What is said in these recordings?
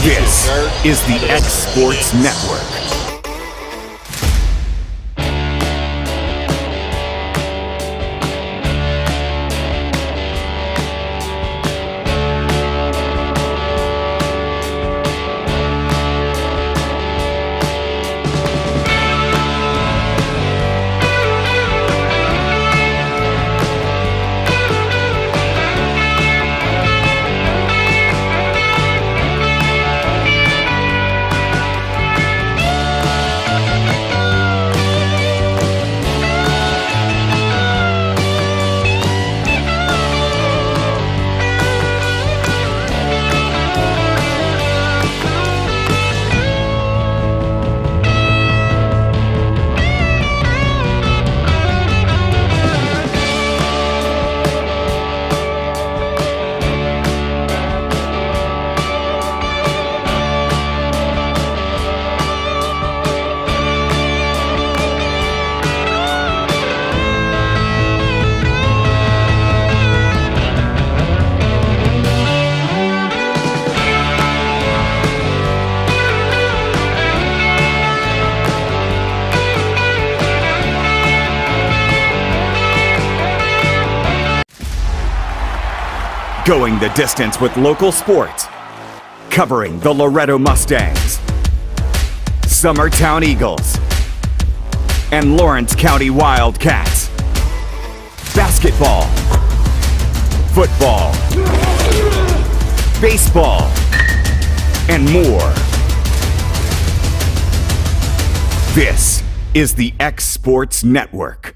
This is the X Sports Network. Going the distance with local sports, covering the Loretto Mustangs, Summertown Eagles, and Lawrence County Wildcats. Basketball, football, baseball, and more. This is the X Sports Network.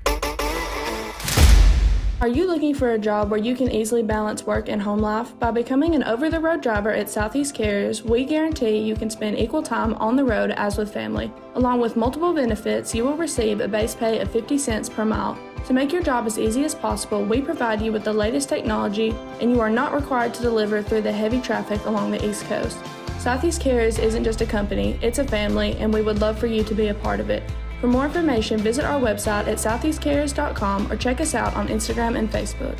Are you looking for a job where you can easily balance work and home life? By becoming an over-the-road driver at Southeast Carriers, we guarantee you can spend equal time on the road as with family. Along with multiple benefits, you will receive a base pay of 50 cents per mile. To make your job as easy as possible, we provide you with the latest technology, and you are not required to deliver through the heavy traffic along the East Coast. Southeast Carriers isn't just a company, it's a family, and we would love for you to be a part of it. For more information, visit our website at southeastcarriers.com or check us out on Instagram and Facebook.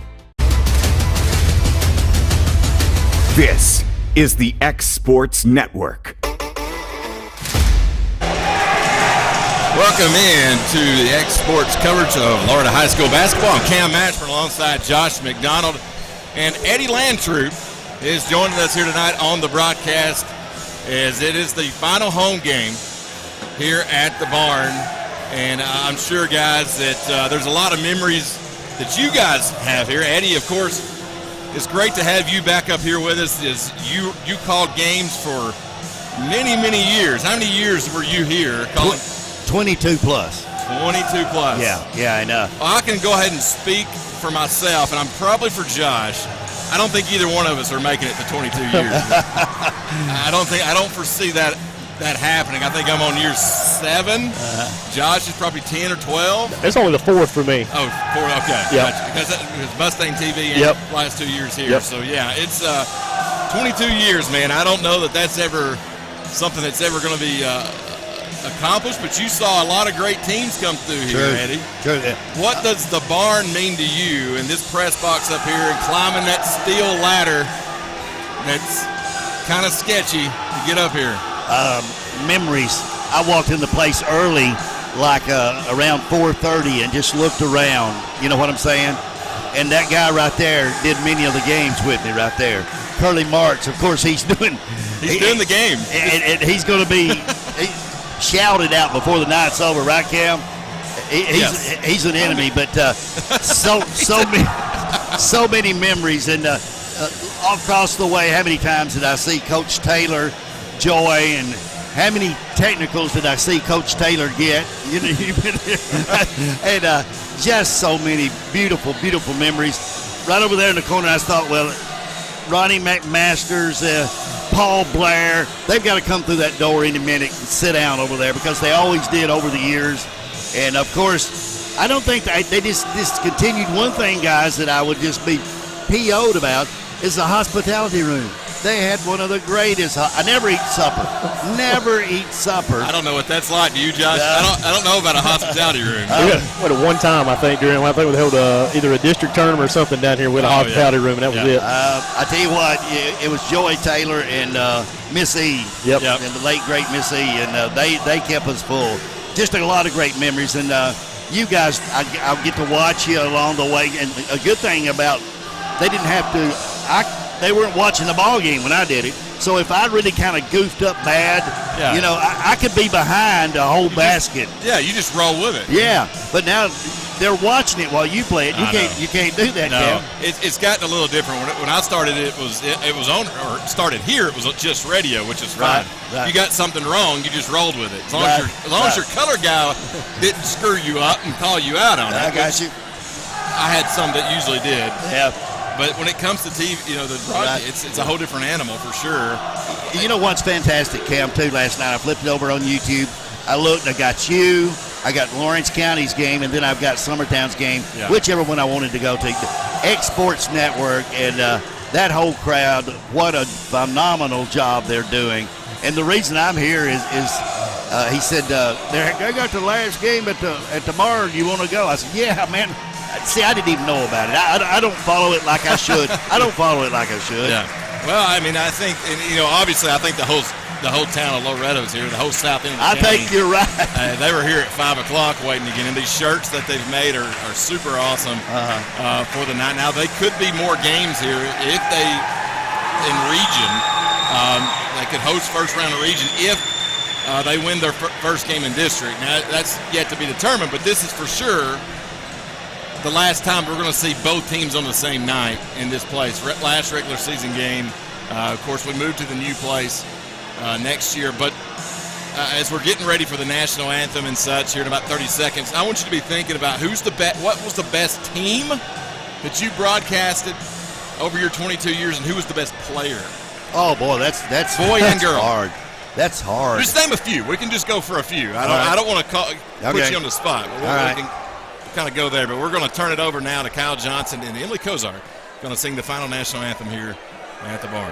This is the X Sports Network. Welcome in to the X Sports coverage of Loretto High School basketball. I'm Cam Mashburn alongside Josh McDonald, and Eddie Landtroop is joining us here tonight on the broadcast as it is the final home game here at the barn. And I'm sure, guys, that there's a lot of memories that you guys have here. Eddie, of course, it's great to have you back up here with us. You called games for many, many years. How many years were you here calling? 22 plus. 22 plus. Yeah, I know. Well, I can go ahead and speak for myself, and I'm probably for Josh. I don't think either one of us are making it to 22 years. I don't foresee that happening. I think I'm on year 7. Josh is probably 10 or 12. It's only the 4th for me. Oh, 4, okay. Yep. Gotcha. Because it's Mustang TV and the last 2 years here. Yep. So, yeah, it's 22 years, man. I don't know that that's ever something that's ever going to be accomplished, but you saw a lot of great teams come through here, Eddie. Sure. What does the barn mean to you in this press box up here and climbing that steel ladder that's kind of sketchy to get up here? Memories. I walked in the place early, like around 4:30, and just looked around. You know what I'm saying? And that guy right there did many of the games with me right there. Curly Marks, of course, he's doing the game. And he's going to be shouted out before the night's over, right, Cam? He's an enemy, but so many memories. And across the way, how many times did I see Coach Taylor Joy, and how many technicals did I see Coach Taylor get? And just so many beautiful, beautiful memories. Right over there in the corner, I thought, well, Ronnie McMasters, Paul Blair, they've got to come through that door any minute and sit down over there, because they always did over the years. And, of course, I don't think they just discontinued one thing, guys, that I would just be PO'd about, is the hospitality room. They had one of the greatest. I never eat supper. Never eat supper. I don't know what that's like. Do you, Josh? I don't know about a hospitality room. At one time, I think we held either a district tournament or something down here with a hospitality room, and that was it. I tell you what, it was Joey Taylor and Miss E. Yep. And the late great Miss E. And they kept us full. Just a lot of great memories. And you guys, I'll get to watch you along the way. And a good thing about they didn't have to. They weren't watching the ball game when I did it. So if I really kind of goofed up bad, I could be behind a whole basket. You just roll with it. Yeah, but now they're watching it while you play it. You can't do that. No, Cam. it's gotten a little different. When I started, it was on, or started here. It was just radio, which is fine. Right. You got something wrong, you just rolled with it. As long as your color guy didn't screw you up and call you out on it. I got you. I had some that usually did. Yeah. But when it comes to TV, the broadcast, it's a whole different animal for sure. You know what's fantastic, Cam, too, last night? I flipped it over on YouTube. I looked, I got you, I got Lawrence County's game, and then I've got Summertown's game, whichever one I wanted to go to. X Sports Network, and that whole crowd, what a phenomenal job they're doing. And the reason I'm here is he said, they got the last game at the bar. Do you want to go? I said, yeah, man. See, I didn't even know about it. I don't follow it like I should. Yeah. Well, I mean, I think, obviously, I think the whole town of Loretto's here, the whole south end of the county. I think you're right. They were here at 5 o'clock waiting to get in. These shirts that they've made are super awesome for the night. Now, they could be more games here if they, in region, they could host first round of region if they win their first game in district. Now, that's yet to be determined, but this is for sure the last time we're going to see both teams on the same night in this place. Last regular season game. Of course, we moved to the new place next year. But as we're getting ready for the national anthem and such here in about 30 seconds, I want you to be thinking about what was the best team that you broadcasted over your 22 years, and who was the best player? Oh boy, that's boy and girl. Hard. That's hard. Just name a few. We can just go for a few. I don't want to put you on the spot. But we can kind of go there, but we're going to turn it over now to Kyle Johnson and Emily Kozar, going to sing the final national anthem here at the barn.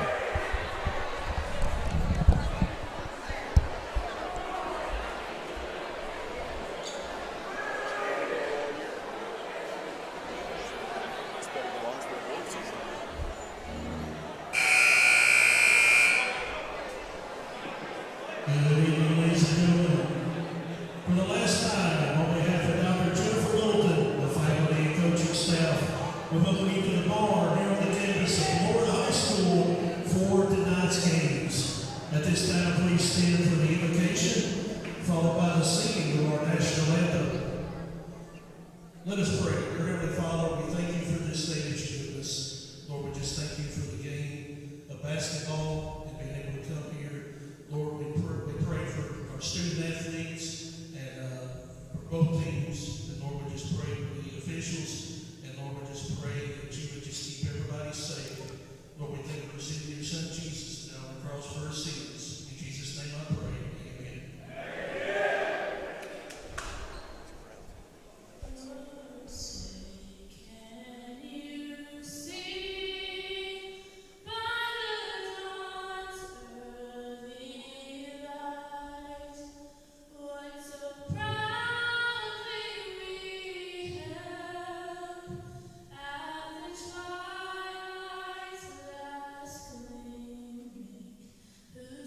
Who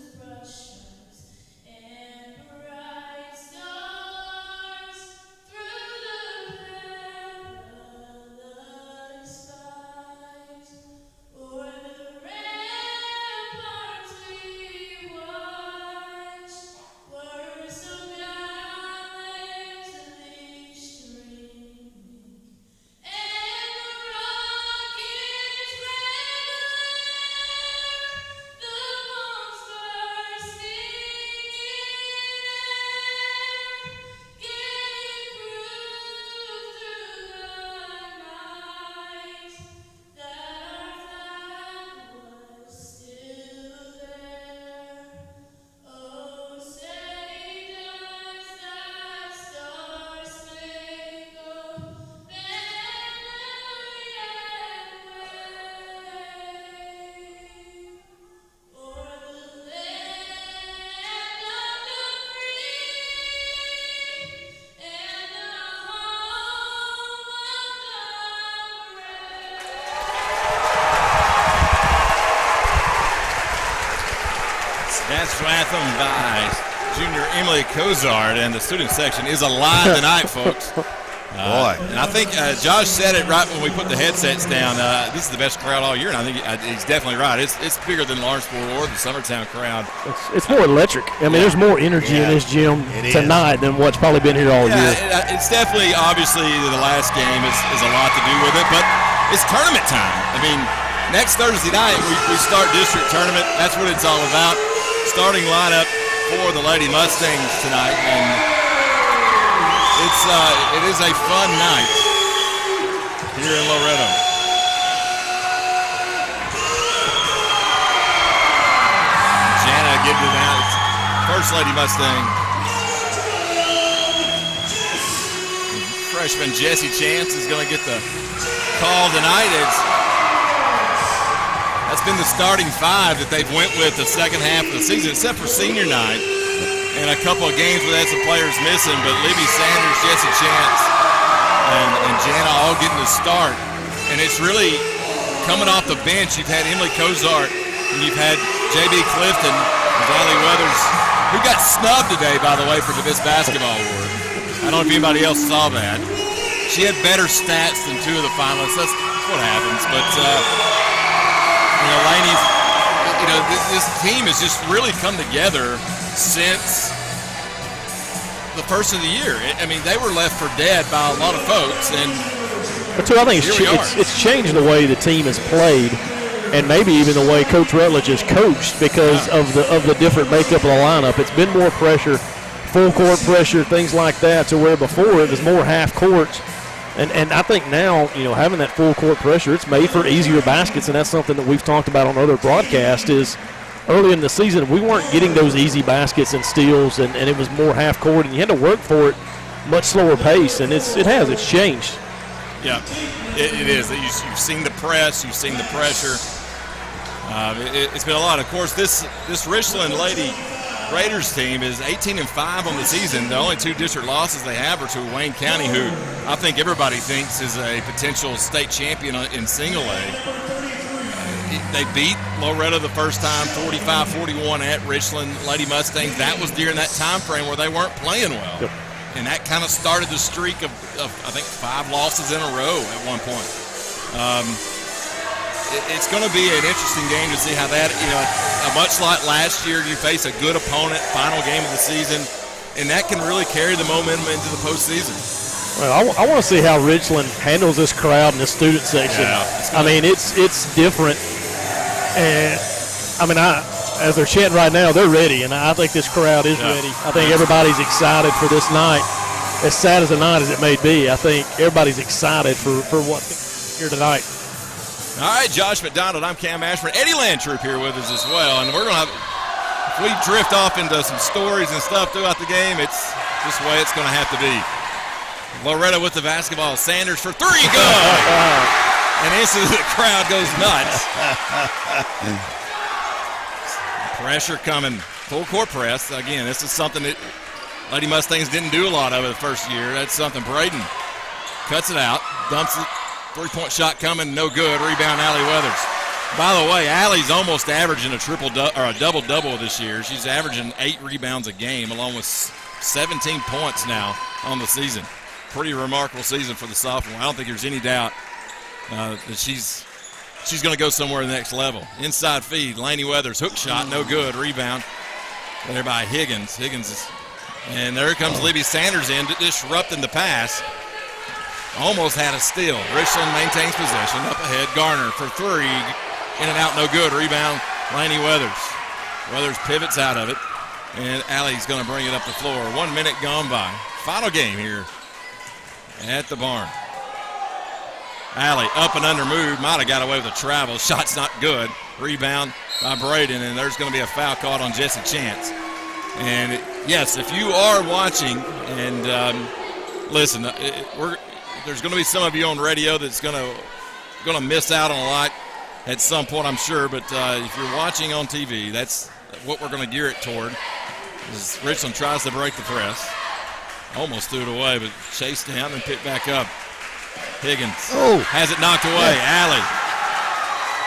That's Latham by junior Emily Cozart, and the student section is alive tonight, folks. Boy. And I think Josh said it right when we put the headsets down. This is the best crowd all year, and I think he's definitely right. It's bigger than Lawrenceburg or the Summertown crowd. It's more electric. I mean, there's more energy in this gym tonight than what's probably been here all year. It's definitely, obviously, the last game is a lot to do with it, but it's tournament time. I mean, next Thursday night we start district tournament. That's what it's all about. Starting lineup for the Lady Mustangs tonight, and it is a fun night here in Loretto. Jana getting it out. First Lady Mustang. Freshman Jesse Chance is going to get the call tonight. That's been the starting five that they've went with the second half of the season, except for senior night. And a couple of games where they had some players missing, but Libby Sanders, Jesse Chance, and Jana all getting the start. And it's really coming off the bench. You've had Emily Cozart, and you've had J.B. Clifton, and Valley Weathers, who got snubbed today, by the way, for the Best Basketball Award. I don't know if anybody else saw that. She had better stats than two of the finalists. That's what happens. But, Laney's, this team has just really come together since the first of the year. I mean, they were left for dead by a lot of folks, but too, I think it's changed the way the team has played, and maybe even the way Coach Rutledge has coached because of the different makeup of the lineup. It's been more pressure, full court pressure, things like that, to where before it was more half court. And I think now, having that full court pressure, it's made for easier baskets, and that's something that we've talked about on other broadcasts is early in the season, we weren't getting those easy baskets and steals, and it was more half court, and you had to work for it much slower pace, and it's changed. Yeah, it is. You've seen the press, you've seen the pressure. It's been a lot. Of course, this Richland Lady Raiders team is 18-5 on the season. The only two district losses they have are to Wayne County, who I think everybody thinks is a potential state champion in single A. They beat Loretto the first time, 45-41 at Richland Lady Mustangs. That was during that time frame where they weren't playing well. Yep. And that kind of started the streak of I think 5 losses in a row at one point. It's going to be an interesting game to see how that, much like last year, you face a good opponent, final game of the season, and that can really carry the momentum into the postseason. Well, I want to see how Richland handles this crowd in the student section. Yeah, I mean, it's different. And, as they're chanting right now, they're ready, and I think this crowd is ready. I think everybody's excited for this night. As sad as a night as it may be, I think everybody's excited for what's here tonight. All right, Josh McDonald, I'm Cam Ashburn. Eddie Landtroop here with us as well, and we're going to have, if we drift off into some stories and stuff throughout the game, it's just the way it's going to have to be. Loretto with the basketball. Sanders for three, good! And instantly the crowd goes nuts. Pressure coming. Full court press. Again, this is something that Lady Mustangs didn't do a lot of it the first year. That's something. Braden cuts it out, dumps it. Three-point shot coming, no good. Rebound, Allie Weathers. By the way, Allie's almost averaging a double-double this year. She's averaging 8 rebounds a game, along with 17 points now on the season. Pretty remarkable season for the sophomore. I don't think there's any doubt that she's going to go somewhere in the next level. Inside feed, Laney Weathers, hook shot, no good. Rebound there by Higgins. And there comes Libby Sanders in, disrupting the pass. Almost had a steal. Richland maintains possession. Up ahead, Garner for three. In and out, no good. Rebound, Laney Weathers. Weathers pivots out of it. And Allie's going to bring it up the floor. 1 minute gone by. Final game here at the barn. Allie up and under move. Might have got away with a travel. Shot's not good. Rebound by Braden. And there's going to be a foul called on Jesse Chance. And, yes, if you are watching and listen, there's going to be some of you on radio that's going to miss out on a lot at some point, I'm sure. But if you're watching on TV, that's what we're going to gear it toward. As Richland tries to break the press. Almost threw it away, but chased down and picked back up. Higgins has it knocked away. Allie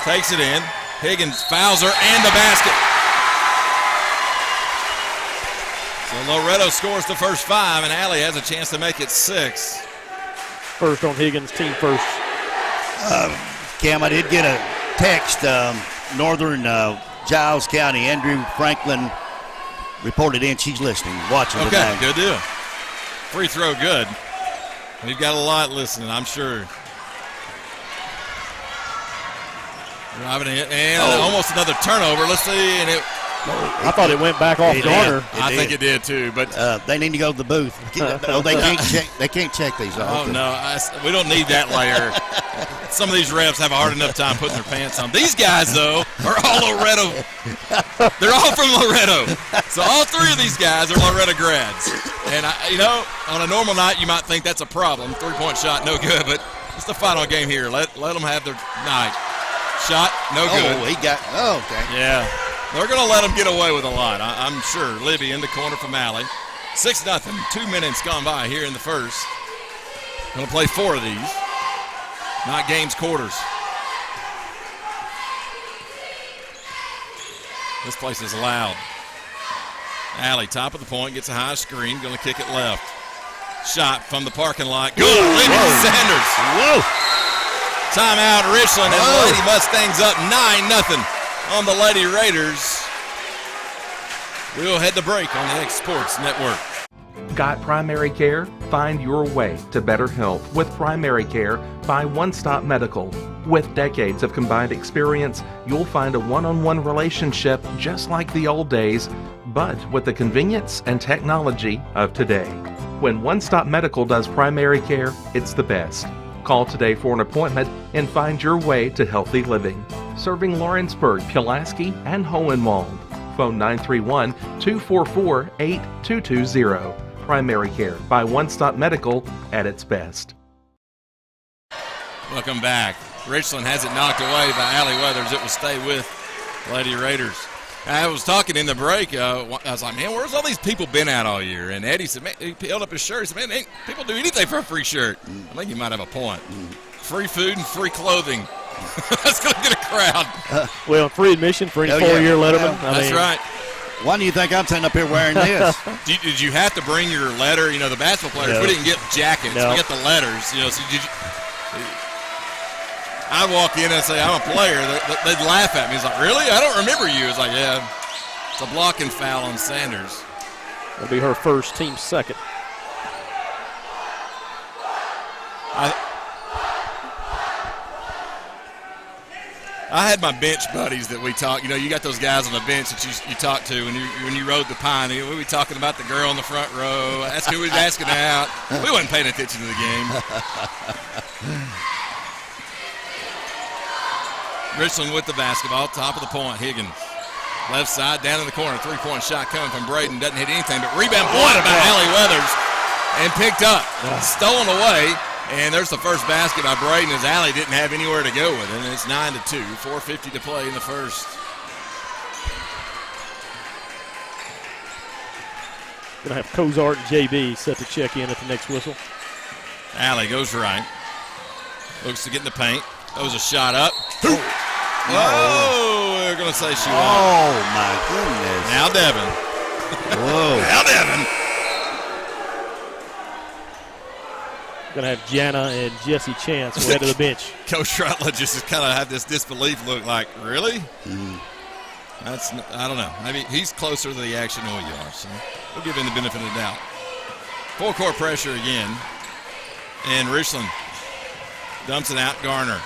takes it in. Higgins fouls her and the basket. Well, Loretto scores the first 5, and Allie has a chance to make it 6. First on Higgins, team first. Cam, I did get a text. Northern Giles County, Andrew Franklin reported in. She's listening, watching. Okay, tonight. good deal. Free throw, good. We've got a lot listening, I'm sure. Driving in, and almost another turnover. Let's see, and it. I thought it went back off Garner. I think it did too, but they need to go to the booth. They can't check. They can't check these. Oh no, we don't need that layer. Some of these refs have a hard enough time putting their pants on. These guys though are all Loretto. They're all from Loretto, so all 3 of these guys are Loretto grads. And on a normal night you might think that's a problem. 3-point shot, no good. But it's the final game here. Let them have their night. Shot, no good. Oh, he got. Oh, okay. Yeah. They're going to let them get away with a lot, I'm sure. Libby in the corner from Alley. 6-0. 2 minutes gone by here in the first. Going to play 4 of these. Not games, quarters. This place is loud. Alley, top of the point, gets a high screen. Going to kick it left. Shot from the parking lot. Good. Libby Sanders. Whoa. Timeout, Richland, and the Lady Mustangs up 9-0. On the Lady Raiders. We'll head to break on the X Sports Network. Got primary care? Find your way to better health with primary care by One Stop Medical. With decades of combined experience, you'll find a one-on-one relationship just like the old days, but with the convenience and technology of today. When One Stop Medical does primary care, it's the best. Call today for an appointment and find your way to healthy living. Serving Lawrenceburg, Pulaski, and Hohenwald. Phone 931-244-8220. Primary care by One Stop Medical at its best. Welcome back. Richland has it knocked away by Allie Weathers. It will stay with Lady Raiders. I was talking in the break. I was like, man, where's all these people been at all year? And Eddie said, man, he held up his shirt. He said, man, people do anything for a free shirt. I think he might have a point. Free food and free clothing. That's going to get a crowd. Well, free admission for any 4-year Letterman. That's right. Why do you think I'm sitting up here wearing this? Did you have to bring your letter? The basketball players, we didn't get jackets. No. We got the letters. So I'd walk in and say, I'm a player. They'd laugh at me. It's like, really? I don't remember you. It's like, yeah, it's a blocking foul on Sanders. It'll be her first, team second. I had my bench buddies that we talk. You got those guys on the bench that you talk to when you rode the pine. We were talking about the girl in the front row. That's who we was asking out. We wasn't paying attention to the game. Richland with the basketball, top of the point. Higgins, left side, down in the corner. 3-point shot coming from Braden. Doesn't hit anything, but rebound blocked by Allie Weathers and picked up. Stolen away. And there's the first basket by Braden as Allie didn't have anywhere to go with it. And it's 9-2, 4:50 to play in the first. Going to have Cozart and JB set to check in at the next whistle. Allie goes right. Looks to get in the paint. Throws a shot up. Oh, they're going to say she won. Oh, my goodness. Now Devin. Whoa. Now Devin. Going to have Jana and Jesse Chance head to the bench. Coach Rutledge just kind of had this disbelief look like, really? I don't know. Maybe he's closer to the action than we are, so we'll give him the benefit of the doubt. Full court pressure again. And Richland dumps it out. Garner.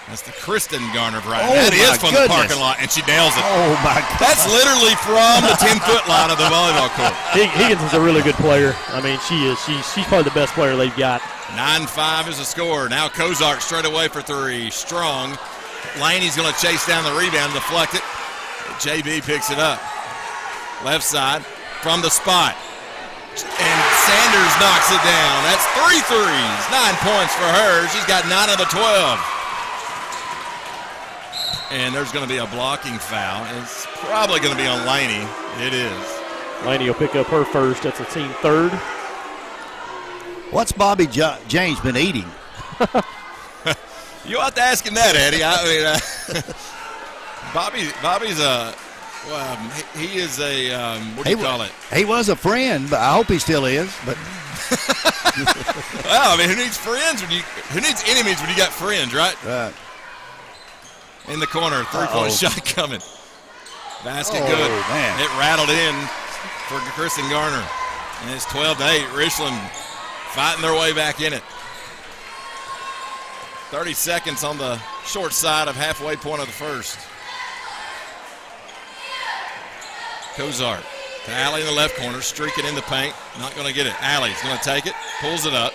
That's the Kristen Garner variety. Oh, that is from goodness. the parking lot, and she nails it. Oh, my God. That's literally from the 10-foot line of the volleyball court. Higgins is a really good player. I mean, she is. She's probably the best player they've got. 9-5 is the score. Now Cozart straight away for 3. Strong. Laney's going to chase down the rebound, deflect it. JB picks it up. Left side from the spot. And Sanders knocks it down. That's 3 threes. 9 points for her. She's got 9 of the 12. And there's going to be a blocking foul. It's probably going to be on Laney. It is. Laney will pick up her first. That's a team third. What's Bobby James been eating? You'll have to ask him that, Eddie. I mean, Bobby's Well, he is a what do you call it? He was a friend, but I hope he still is. But well, I mean, who needs friends who needs enemies when you got friends, right? Right. In the corner, three-point shot coming. Basket good. Man. It rattled in for Kristen Garner, and it's 12-8. Richland fighting their way back in it. 30 seconds on the short side of halfway point of the first. Kozart to Allie in the left corner, streaking in the paint. Not going to get it. Allie's going to take it, pulls it up.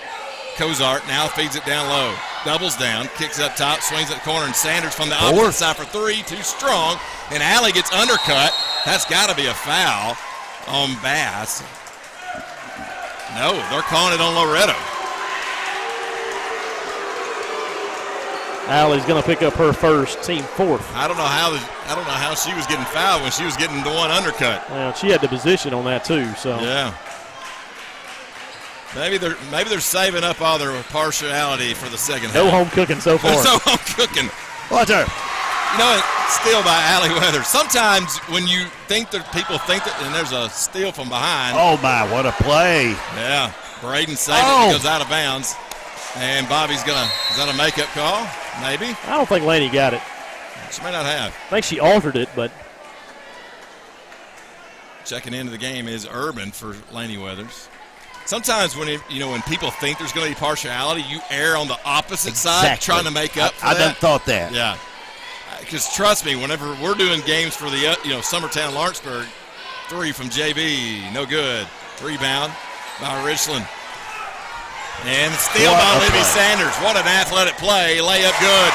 Kozart now feeds it down low. Doubles down, kicks up top, swings at the corner, and Sanders from the opposite side for three. Too strong, and Allie gets undercut. That's got to be a foul on Bass. No, they're calling it on Loretto. Allie's going to pick up her first, team fourth. I don't know how she was getting fouled when she was getting the one undercut. Well, she had the position on that too. So yeah, maybe they're saving up all their partiality for the second half. No home cooking so far. No home cooking. What's her? You know, steal by Allie Weathers. Sometimes when you think that people think that, and there's a steal from behind. Oh my, what a play! Yeah, Braden saved it. He goes out of bounds, and Bobby's is that a makeup call? Maybe. I don't think Laney got it. She may not have. I think she altered it, but. Checking into the game is Urban for Laney Weathers. Sometimes when people think there's going to be partiality, you err on the opposite side, trying to make up for that. I done thought that. Yeah. Because trust me, whenever we're doing games for the Summertown Lawrenceburg, three from JB, no good. Rebound by Richland. And steal by Libby Sanders. What an athletic play. Layup good.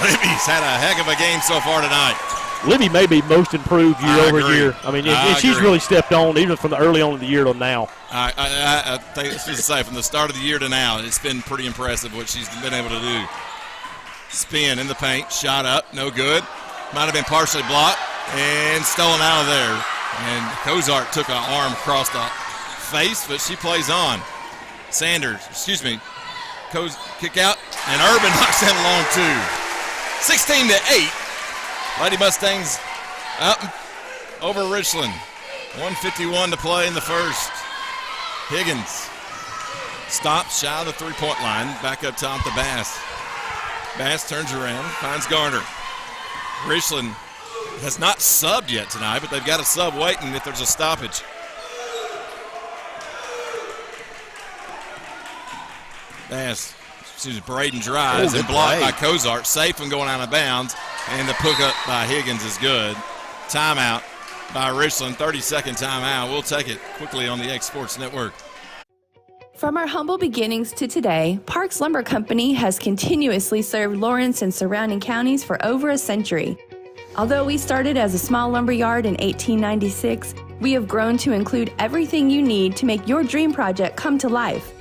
Libby's had a heck of a game so far tonight. Libby may be most improved year over year. I mean, she's really stepped on even from the early on in the year to now. I think it's just to say from the start of the year to now, it's been pretty impressive what she's been able to do. Spin in the paint, shot up, no good. Might have been partially blocked and stolen out of there. And Kozart took an arm across the face, but she plays on. Sanders, kick out, and Urban knocks that along too. 16-8. Lady Mustangs up over Richland. 1:51 to play in the first. Higgins stops shy of the three-point line. Back up top to Bass. Bass turns around, finds Garner. Richland has not subbed yet tonight, but they've got a sub waiting if there's a stoppage. Braden drives and blocked by Kozart. Safe from going out of bounds. And the hook up by Higgins is good. Timeout by Richland. 30-second timeout. We'll take it quickly on the X Sports Network. From our humble beginnings to today, Parks Lumber Company has continuously served Lawrence and surrounding counties for over a century. Although we started as a small lumber yard in 1896, we have grown to include everything you need to make your dream project come to life.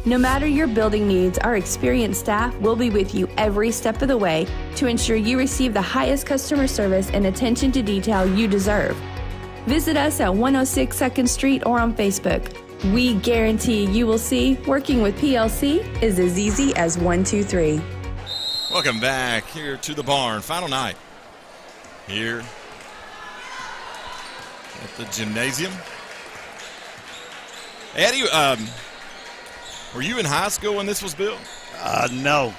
No matter your building needs, our experienced staff will be with you every step of the way to ensure you receive the highest customer service and attention to detail you deserve. Visit us at 106 2nd Street or on Facebook. We guarantee you will see working with PLC is as easy as 1, 2, 3. Welcome back here to the barn. Final night here at the gymnasium. Eddie, were you in high school when this was built? No.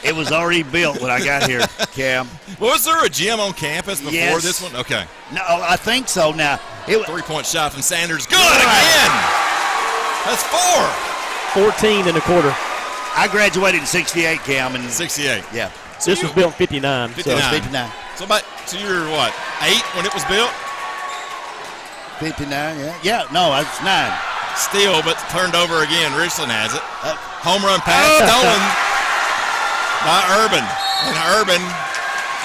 It was already built when I got here, Cam. Was there a gym on campus before this one? Okay. No, I think so. Now, three-point shot from Sanders. Good again. That's 4. 14 in the quarter. I graduated in 68, Cam. And 68. Yeah. So this was built in 59. 59. So 59. So you were what, 8 when it was built? 59, yeah. Yeah, no, it's 9. Steal, but turned over again. Richland has it. Home run pass stolen by Urban. And Urban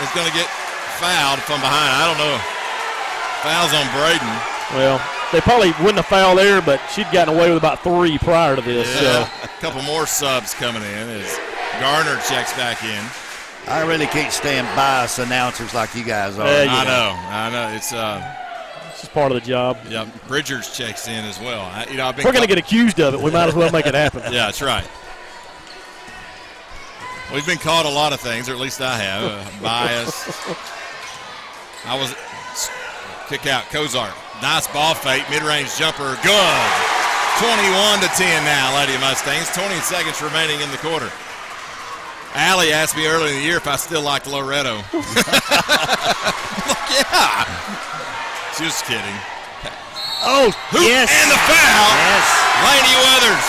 is going to get fouled from behind. I don't know. Fouls on Braden. Well, they probably wouldn't have fouled there, but she'd gotten away with about 3 prior to this. Yeah, so. A couple more subs coming in as Garner checks back in. I really can't stand biased announcers like you guys are. I know. It's just part of the job. Yeah, Bridgers checks in as well. We're going to get accused of it. We might as well make it happen. Yeah, that's right. We've been called a lot of things, or at least I have. Bias. Kick out, Kozart. Nice ball fake, mid-range jumper, good. 21-10 now, Lady Mustangs. 20 seconds remaining in the quarter. Allie asked me earlier in the year if I still liked Loretto. Yeah. Just kidding. Oh, yes. And the foul. Yes. Laney Weathers.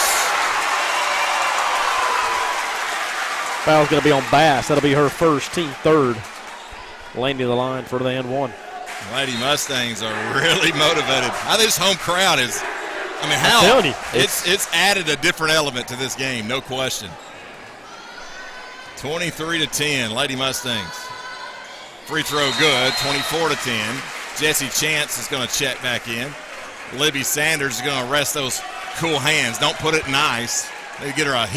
Foul's going to be on Bass. That'll be her first, team third. Landing the line for the and one. Lady Mustangs are really motivated. I think this home crowd is, I'm telling you, it's added a different element to this game, no question. 23-10, Lady Mustangs. Free throw good, 24-10. Jesse Chance is going to check back in. Libby Sanders is going to rest those cool hands. Don't put it in ice. They get her a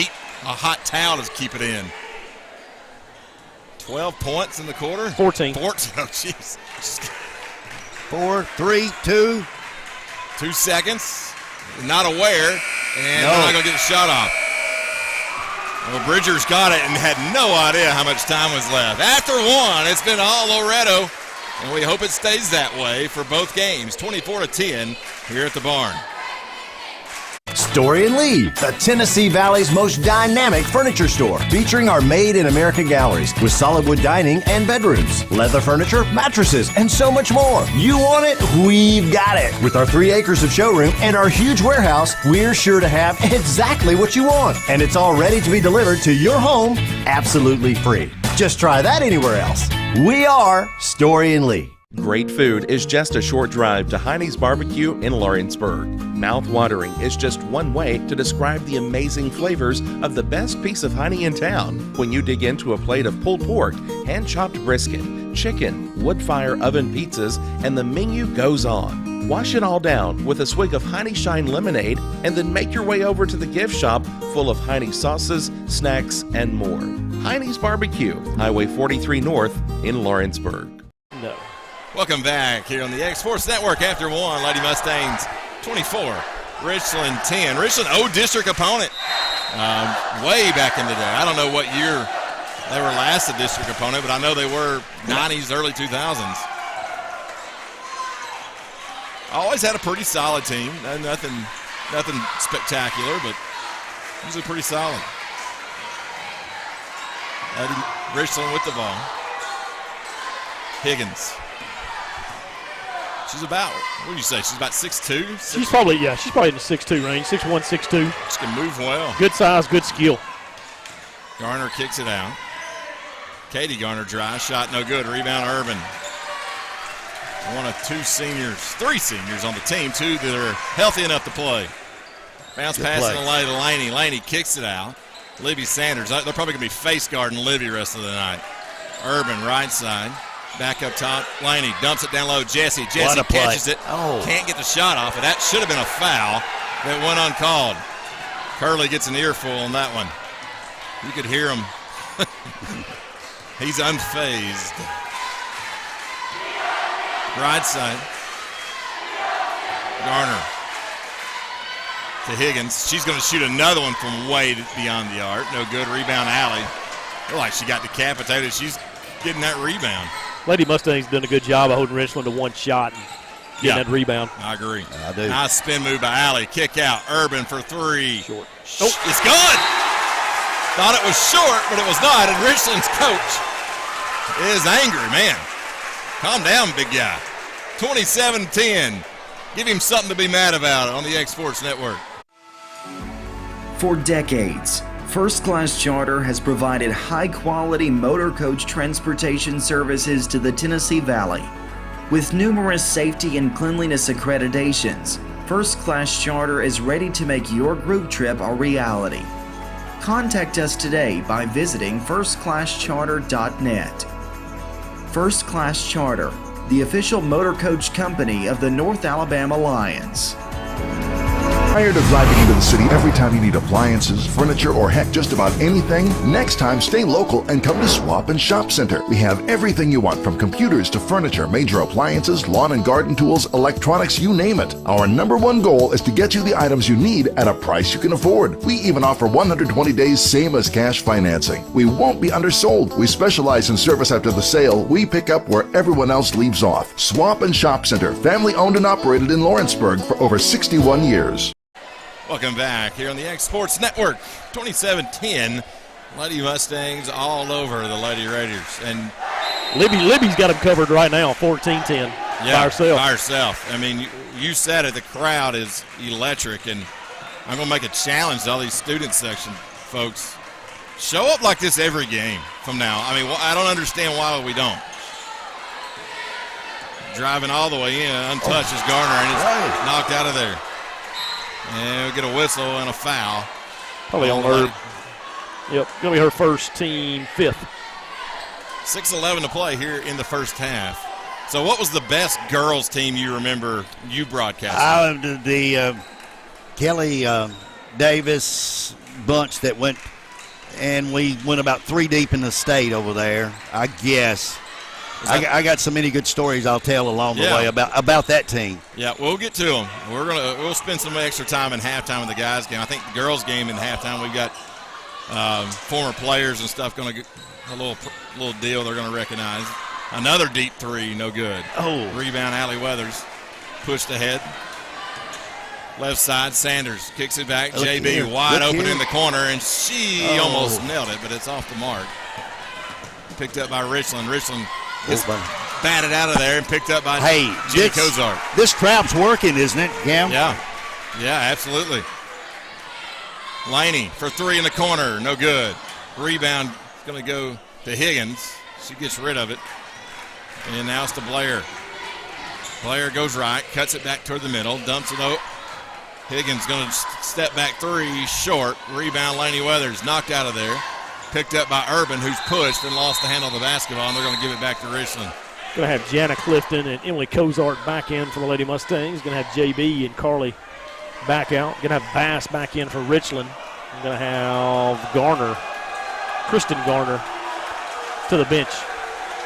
hot towel to keep it in. 12 points in the quarter. 14. 14. Oh, jeez. 4, 3, 2. 2 seconds. Not aware, and No. they're not going to get the shot off. Well, Bridger's got it and had no idea how much time was left. After one, it's been all Loretto, and we hope it stays that way for both games. 24-10 here at the barn. Story and Lee, the Tennessee Valley's most dynamic furniture store, featuring our Made in America galleries with solid wood dining and bedrooms, leather furniture, mattresses, and so much more. You want it? We've got it. With our 3 acres of showroom and our huge warehouse, we're sure to have exactly what you want. And it's all ready to be delivered to your home absolutely free. Just try that anywhere else. We are Story and Lee. Great food is just a short drive to Heine's Barbecue in Lawrenceburg. Mouth-watering is just one way to describe the amazing flavors of the best piece of Heine in town when you dig into a plate of pulled pork, hand-chopped brisket, chicken, wood-fire oven pizzas, and the menu goes on. Wash it all down with a swig of Heine Shine lemonade and then make your way over to the gift shop full of Heine sauces, snacks, and more. Heine's Barbecue, Highway 43 North in Lawrenceburg. No. Welcome back here on the X Sports Network after one. Lady Mustangs 24, Richland 10. Richland, district opponent way back in the day. I don't know what year they were last a district opponent, but I know they were 90s, early 2000s. Always had a pretty solid team. Nothing spectacular, but usually pretty solid. Lady Richland with the ball. Higgins. She's about, what do you say? She's about 6'2"? She's probably in the 6'2" range, 6'1", 6'2". She can move well. Good size, good skill. Garner kicks it out. Katie Garner dry. Shot no good. Rebound Urban. One of 3 seniors on the team. 2 that are healthy enough to play. Bounce pass in the lane to Laney. Laney kicks it out. Libby Sanders. They're probably going to be face guarding Libby the rest of the night. Urban right side. Back up top. Laney dumps it down low. Jesse catches it. Can't get the shot off. And that should have been a foul that went uncalled. Curley gets an earful on that one. You could hear him. He's unfazed. Right side. Garner to Higgins. She's going to shoot another one from way beyond the arc. No good. Rebound Alley. Looked like she got decapitated. She's getting that rebound. Lady Mustang's done a good job of holding Richland to one shot and getting that rebound. I agree. I do. Nice spin move by Alley. Kick out. Urban for 3. Short. It's good. Thought it was short, but it was not. And Richland's coach is angry, man. Calm down, big guy. 27-10. Give him something to be mad about on the X Sports Network. For decades, First Class Charter has provided high-quality motor coach transportation services to the Tennessee Valley. With numerous safety and cleanliness accreditations, First Class Charter is ready to make your group trip a reality. Contact us today by visiting firstclasscharter.net. First Class Charter, the official motor coach company of the North Alabama Lions. Tired of driving into the city every time you need appliances, furniture, or heck, just about anything? Next time, stay local and come to Swap and Shop Center. We have everything you want, from computers to furniture, major appliances, lawn and garden tools, electronics, you name it. Our #1 goal is to get you the items you need at a price you can afford. We even offer 120 days same as cash financing. We won't be undersold. We specialize in service after the sale. We pick up where everyone else leaves off. Swap and Shop Center, family owned and operated in Lawrenceburg for over 61 years. Welcome back here on the X Sports Network. 27-10, Lady Mustangs all over the Lady Raiders. And Libby's got them covered right now, 14-10 by herself. By herself. I mean, you said it, the crowd is electric, and I'm going to make a challenge to all these student section folks. Show up like this every game from now. I mean, I don't understand why we don't. Driving all the way in, untouched is Garner, and it's knocked out of there. And we get a whistle and a foul. Probably on her. Yep, going to be her first, team 5th. 6:11 to play here in the first half. So what was the best girls team you remember you broadcasting? The Kelly Davis bunch that went, and we went about 3 deep in the state over there, I guess. I got so many good stories I'll tell along the way about that team. Yeah, we'll get to them. We'll spend some extra time in halftime with the guys' game. I think the girls' game in halftime, we've got former players and stuff going to get a little deal they're going to recognize. Another deep three, no good. Oh. Rebound, Allie Weathers pushed ahead. Left side, Sanders kicks it back. JB wide open in the corner, and she almost nailed it, but it's off the mark. Picked up by Richland. Richland is batted out of there and picked up by Jimmy Kozart. This crowd's working, isn't it, Gam? Yeah, absolutely. Laney for 3 in the corner, no good. Rebound going to go to Higgins. She gets rid of it. And now it's to Blair. Blair goes right, cuts it back toward the middle, dumps it out. Higgins going to step back 3, short. Rebound, Laney Weathers, knocked out of there. Picked up by Urban, who's pushed and lost the handle of the basketball, and they're going to give it back to Richland. Going to have Jana Clifton and Emily Kozart back in for the Lady Mustangs. Going to have JB and Carly back out. Going to have Bass back in for Richland. Going to have Garner, Kristen Garner, to the bench.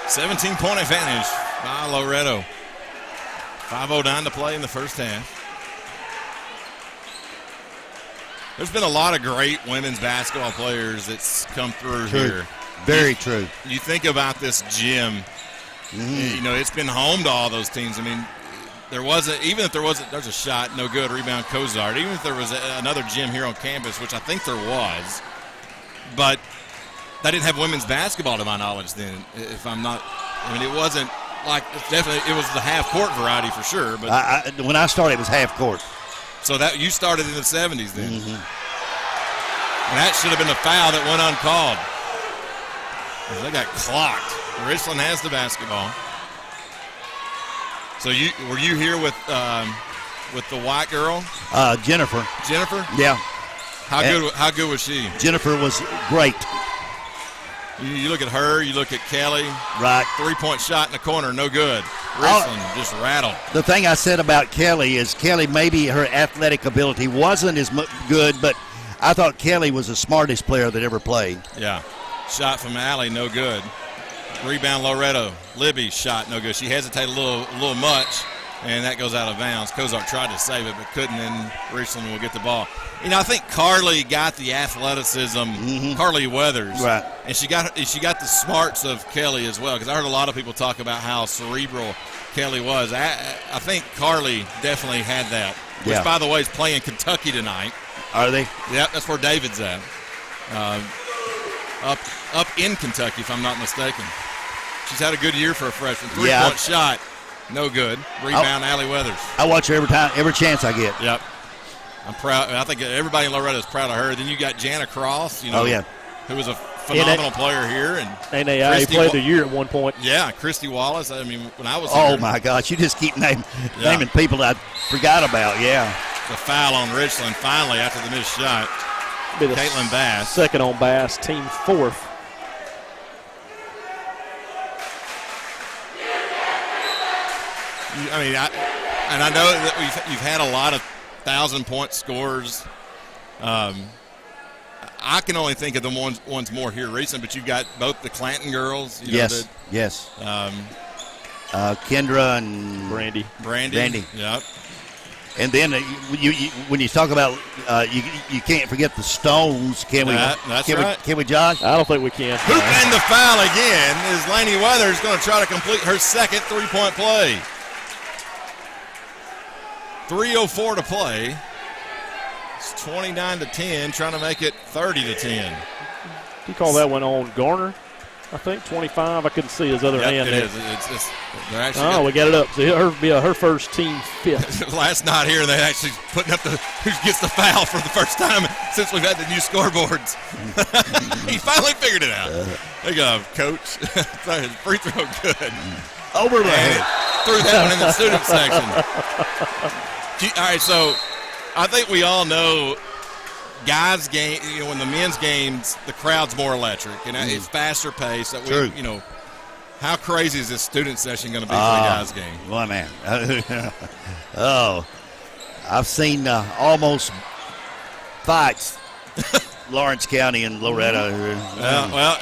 17-point advantage by Loretto. 5:09 to play in the first half. There's been a lot of great women's basketball players that's come through here. Very true. You think about this gym, you know, it's been home to all those teams. I mean, there's a shot, no good, rebound Kozart. Even if there was another gym here on campus, which I think there was, but they didn't have women's basketball to my knowledge then, if I'm not, I mean, it wasn't like, it was the half-court variety for sure. But when I started, it was half-court. So that you started in the 70s then. And that should have been a foul that went uncalled. They got clocked. Richland has the basketball. So were you here with the white girl? Jennifer. Jennifer? Yeah. How good was she? Jennifer was great. You look at her, you look at Kelly. Right. 3-point shot in the corner, no good. Richland just rattled. The thing I said about Kelly is maybe her athletic ability wasn't as good, but I thought Kelly was the smartest player that ever played. Yeah. Shot from Allie, no good. Rebound Loretto. Libby shot, no good. She hesitated a little much, and that goes out of bounds. Kozart tried to save it, but couldn't, and Richland will get the ball. You know, I think Carly got the athleticism, Carly Weathers, right, and she got the smarts of Kelly as well. Because I heard a lot of people talk about how cerebral Kelly was. I think Carly definitely had that. Which, by the way, is playing Kentucky tonight. Are they? Yep, that's where David's at. Up in Kentucky, if I'm not mistaken. She's had a good year for a freshman. 3-point shot, no good. Rebound, Allie Weathers. I watch her every chance I get. Yep. I'm proud. I think everybody in Loretto is proud of her. Then you got Jana Cross, who was a phenomenal player here. And NAI played the year at one point. Yeah, Christy Wallace. I mean, when I was here. My gosh, you just keep naming people I forgot about, The foul on Richland finally after the missed shot. Caitlin Bass. Second on Bass, team 4th. I mean, I know that you've had a lot of 1,000-point scores. I can only think of the ones more here recent, but you've got both the Clanton girls. Yes. Kendra and Brandy. Yep. And then when you talk about you can't forget the Stones. Can we? That's right. Can we, Josh? I don't think we can. Hoop and the foul again is Laney Weathers going to try to complete her second three-point play. 3:04 to play. It's 29-10, trying to make it 30-10. You call that one on Garner? I think 25. I couldn't see his other hand. It is. We got it up. So it'll be her first team fifth. Last night here, they actually putting up who gets the foul for the first time since we've had the new scoreboards. He finally figured it out. There you go, Coach. Free throw good. Over the head. Threw that one in the student section. All right, so I think we all know guys' game, when the men's games, the crowd's more electric and it's faster paced. True. How crazy is this student session going to be for the guys' game? Well, man. I've seen almost fights. Lawrence County and Loretto. Well,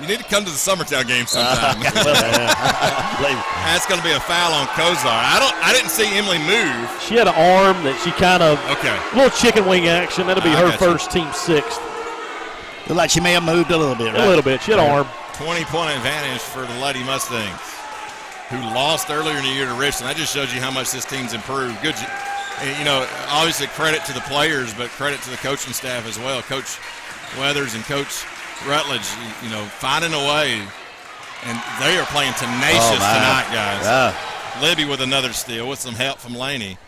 you need to come to the Summertown game sometime. That's going to be a foul on Kozar. I didn't see Emily move. She had an arm that she kind of a little chicken wing action. That'll be her first team sixth. Looked like she may have moved a little bit, right? A little bit. She had an arm. 20-point advantage for the Lady Mustangs, who lost earlier in the year to Richland. That just shows you how much this team's improved. Good, obviously credit to the players, but credit to the coaching staff as well. Coach Weathers and Coach Rutledge, finding a way, and they are playing tenacious tonight, guys. Yeah. Libby with another steal with some help from Laney.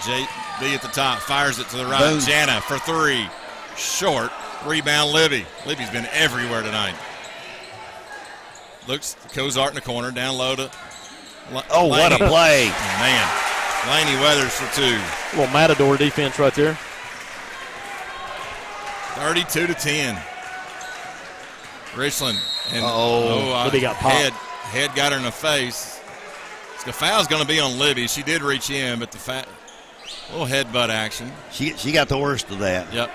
JB at the top, fires it to the right. Boom. Jana for three, short. Rebound, Libby. Libby's been everywhere tonight. Looks Kozart in the corner, down low to Laney. What a play. Man, Laney Weathers for two. A little Matador defense right there. 32-10. Richland. And Libby got popped. Head got her in the face. The foul's going to be on Libby. She did reach in, but little headbutt action. She got the worst of that. Yep.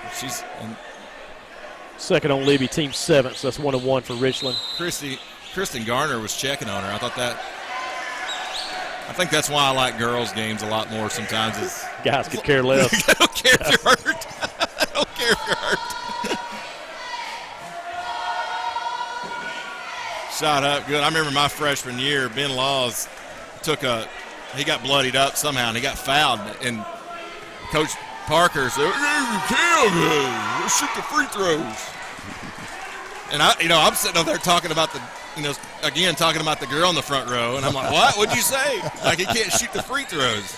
Second on Libby, team seventh. So that's 1-1 for Richland. Kristen Garner was checking on her. I think that's why I like girls' games a lot more sometimes. Guys could care less. I don't care if you're hurt. I don't care if you're hurt. Shot up good. I remember my freshman year, Ben Laws he got bloodied up somehow and he got fouled. And Coach Parker said, let's shoot the free throws. And I'm sitting over there talking about the girl in the front row, and I'm like, what? What'd you say? Like, he can't shoot the free throws.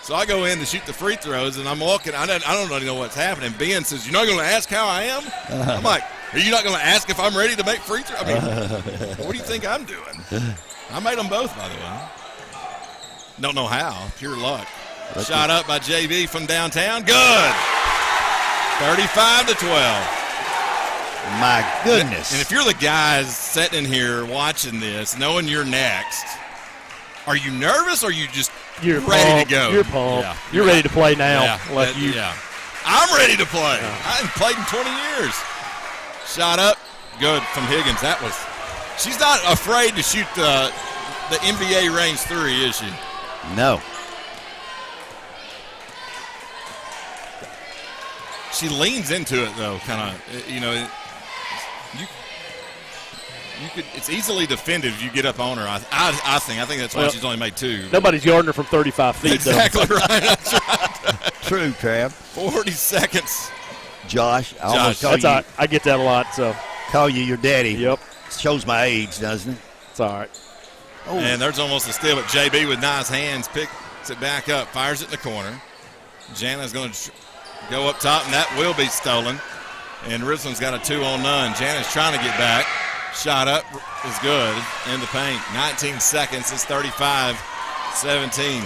So I go in to shoot the free throws, and I'm walking. I don't really know what's happening. Ben says, "You're not going to ask how I am?" I'm like, "Are you not going to ask if I'm ready to make free throws?" I mean, what do you think I'm doing? I made them both, by the way. Don't know how. Pure luck. Shot up by JB from downtown. Good. 35-12. My goodness. And if you're the guys sitting in here watching this, knowing you're next, are you nervous or are you just ready to go? You're pumped. Yeah. You're ready to play now. Yeah. I'm ready to play. I haven't played in 20 years. Shot up. Good from Higgins. She's not afraid to shoot the NBA range three, is she? No. She leans into it, though, kind of, it's easily defended if you get up on her. I think that's why she's only made two. Nobody's guarding her from 35 feet. Exactly right. That's right. True, Trav. 40 seconds. Josh. I get that a lot. So call you your daddy. Yep. Shows my age, doesn't it? It's all right. Oh. And there's almost a steal, but JB with nice hands picks it back up, fires it in the corner. Jana's going to go up top, and that will be stolen. And Richland's got a 2-on-none. Jana's trying to get back. Shot up is good in the paint. 19 seconds. It's 35-17.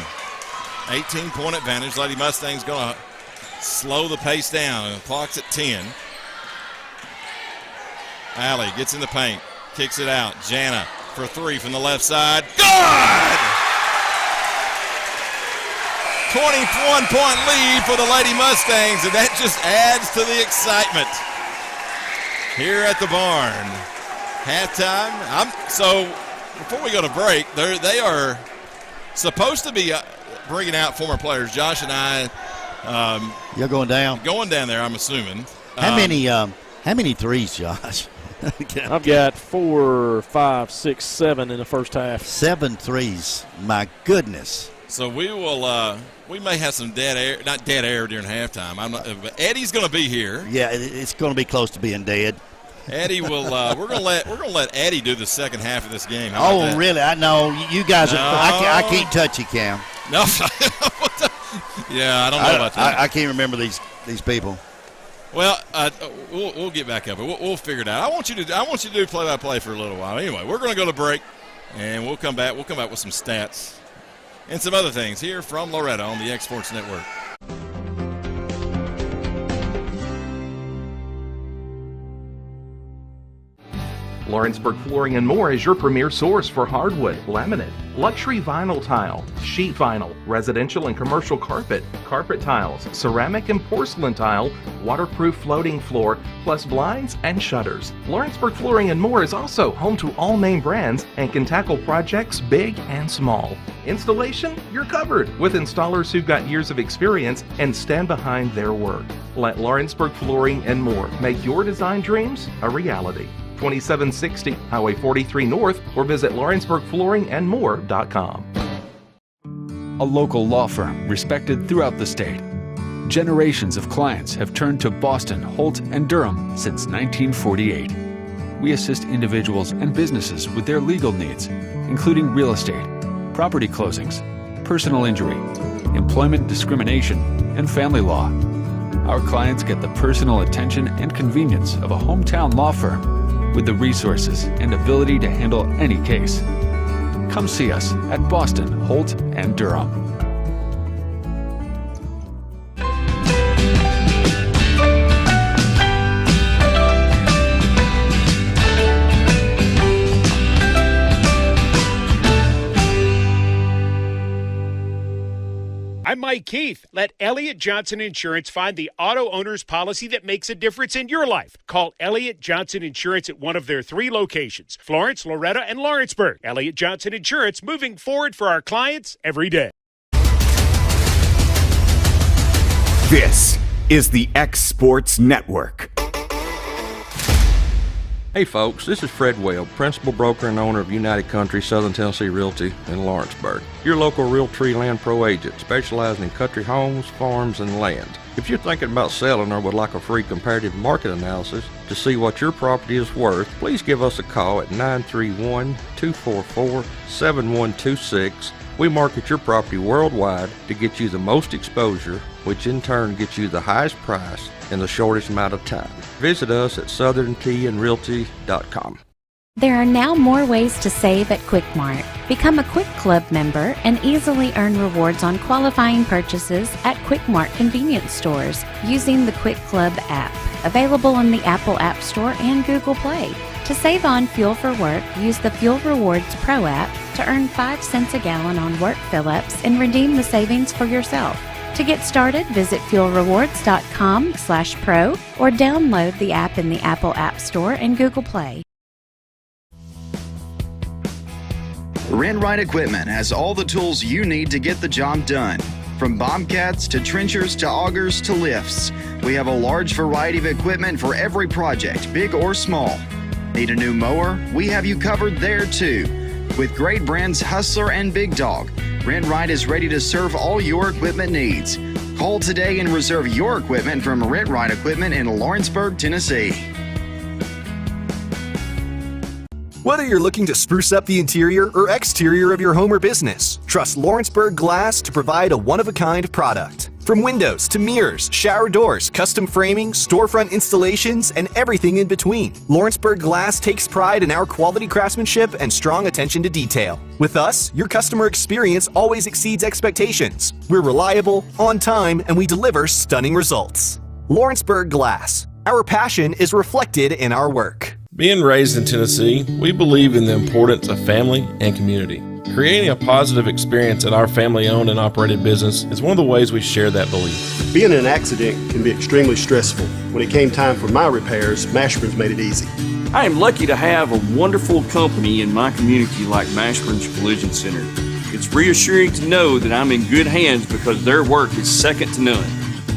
18-point advantage. Lady Mustang's going to slow the pace down. The clock's at 10. Allie gets in the paint. Kicks it out. Jana for three from the left side. Good! 21-point lead for the Lady Mustangs, and that just adds to the excitement here at the barn. Halftime. So before we go to break, they are supposed to be bringing out former players. Josh and I. You're going down? Going down there, I'm assuming. How many threes, Josh? I've got 4, 5, 6, 7 in the first half. 7 threes. My goodness. So we will. We may have some not dead air during halftime. But Eddie's going to be here. Yeah, it's going to be close to being dead. Eddie will. We're going to let Eddie do the second half of this game. Oh, really? I know you guys. I can't touch you, Cam. No. Yeah, I don't know about that. I can't remember these people. Well, we'll get back up. We'll figure it out. I want you to do play-by-play for a little while. Anyway, we're going to go to break, and we'll come back. We'll come back with some stats and some other things here from Loretto on the X Sports Network. Lawrenceburg Flooring and More is your premier source for hardwood, laminate, luxury vinyl tile, sheet vinyl, residential and commercial carpet, carpet tiles, ceramic and porcelain tile, waterproof floating floor, plus blinds and shutters. Lawrenceburg Flooring and More is also home to all name brands and can tackle projects big and small. Installation, you're covered with installers who've got years of experience and stand behind their work. Let Lawrenceburg Flooring and More make your design dreams a reality. 2760 Highway 43 North, or visit LawrenceburgFlooringandMore.com. A local law firm respected throughout the state. Generations of clients have turned to Boston, Holt, and Durham since 1948. We assist individuals and businesses with their legal needs, including real estate, property closings, personal injury, employment discrimination, and family law. Our clients get the personal attention and convenience of a hometown law firm with the resources and ability to handle any case. Come see us at Boston, Holt, and Durham. I'm Mike Keith. Let Elliott Johnson Insurance find the auto owner's policy that makes a difference in your life. Call Elliott Johnson Insurance at one of their 3 locations, Florence, Loretto, and Lawrenceburg. Elliott Johnson Insurance, moving forward for our clients every day. This is the X Sports Network. Hey folks, this is Fred Webb, principal broker and owner of United Country Southern Tennessee Realty in Lawrenceburg. Your local Realtree Land Pro agent specializing in country homes, farms, and land. If you're thinking about selling or would like a free comparative market analysis to see what your property is worth, please give us a call at 931-244-7126. We market your property worldwide to get you the most exposure, which in turn gets you the highest price in the shortest amount of time. Visit us at southernTandRealty.com. There are now more ways to save at Quick Mart. Become a Quick Club member and easily earn rewards on qualifying purchases at Quick Mart convenience stores using the Quick Club app, available on the Apple App Store and Google Play. To save on fuel for work, use the Fuel Rewards Pro app to earn 5 cents a gallon on work fill-ups and redeem the savings for yourself. To get started, visit fuelrewards.com/pro or download the app in the Apple App Store and Google Play. Rent Right Equipment has all the tools you need to get the job done. From bobcats to trenchers to augers to lifts, we have a large variety of equipment for every project, big or small. Need a new mower? We have you covered there too. With great brands Hustler and Big Dog, Rent Right is ready to serve all your equipment needs. Call today and reserve your equipment from Rent Right Equipment in Lawrenceburg, Tennessee. Whether you're looking to spruce up the interior or exterior of your home or business, trust Lawrenceburg Glass to provide a one-of-a-kind product. From windows to mirrors, shower doors, custom framing, storefront installations, and everything in between, Lawrenceburg Glass takes pride in our quality craftsmanship and strong attention to detail. With us, your customer experience always exceeds expectations. We're reliable, on time, and we deliver stunning results. Lawrenceburg Glass. Our passion is reflected in our work. Being raised in Tennessee, we believe in the importance of family and community. Creating a positive experience at our family-owned and operated business is one of the ways we share that belief. Being in an accident can be extremely stressful. When it came time for my repairs, Mashburn's made it easy. I am lucky to have a wonderful company in my community like Mashburn's Collision Center. It's reassuring to know that I'm in good hands because their work is second to none.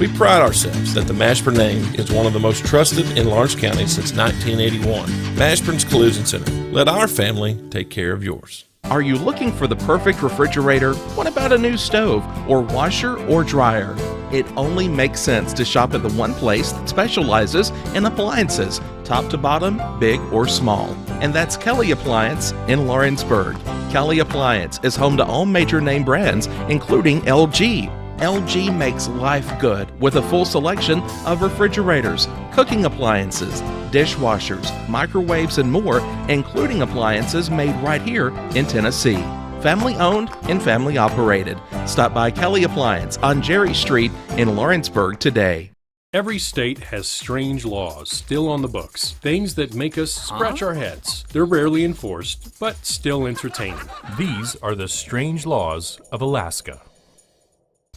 We pride ourselves that the Mashburn name is one of the most trusted in Lawrence County since 1981. Mashburn's Collision Center. Let our family take care of yours. Are you looking for the perfect refrigerator? What about a new stove or washer or dryer? It only makes sense to shop at the one place that specializes in appliances, top to bottom, big or small. And that's Kelly Appliance in Lawrenceburg. Kelly Appliance is home to all major name brands, including LG. LG makes life good with a full selection of refrigerators, cooking appliances, dishwashers, microwaves, and more, including appliances made right here in Tennessee. Family owned and family operated. Stop by Kelly Appliance on Jerry Street in Lawrenceburg today. Every state has strange laws still on the books, things that make us scratch our heads. They're rarely enforced, but still entertaining. These are the strange laws of Alaska.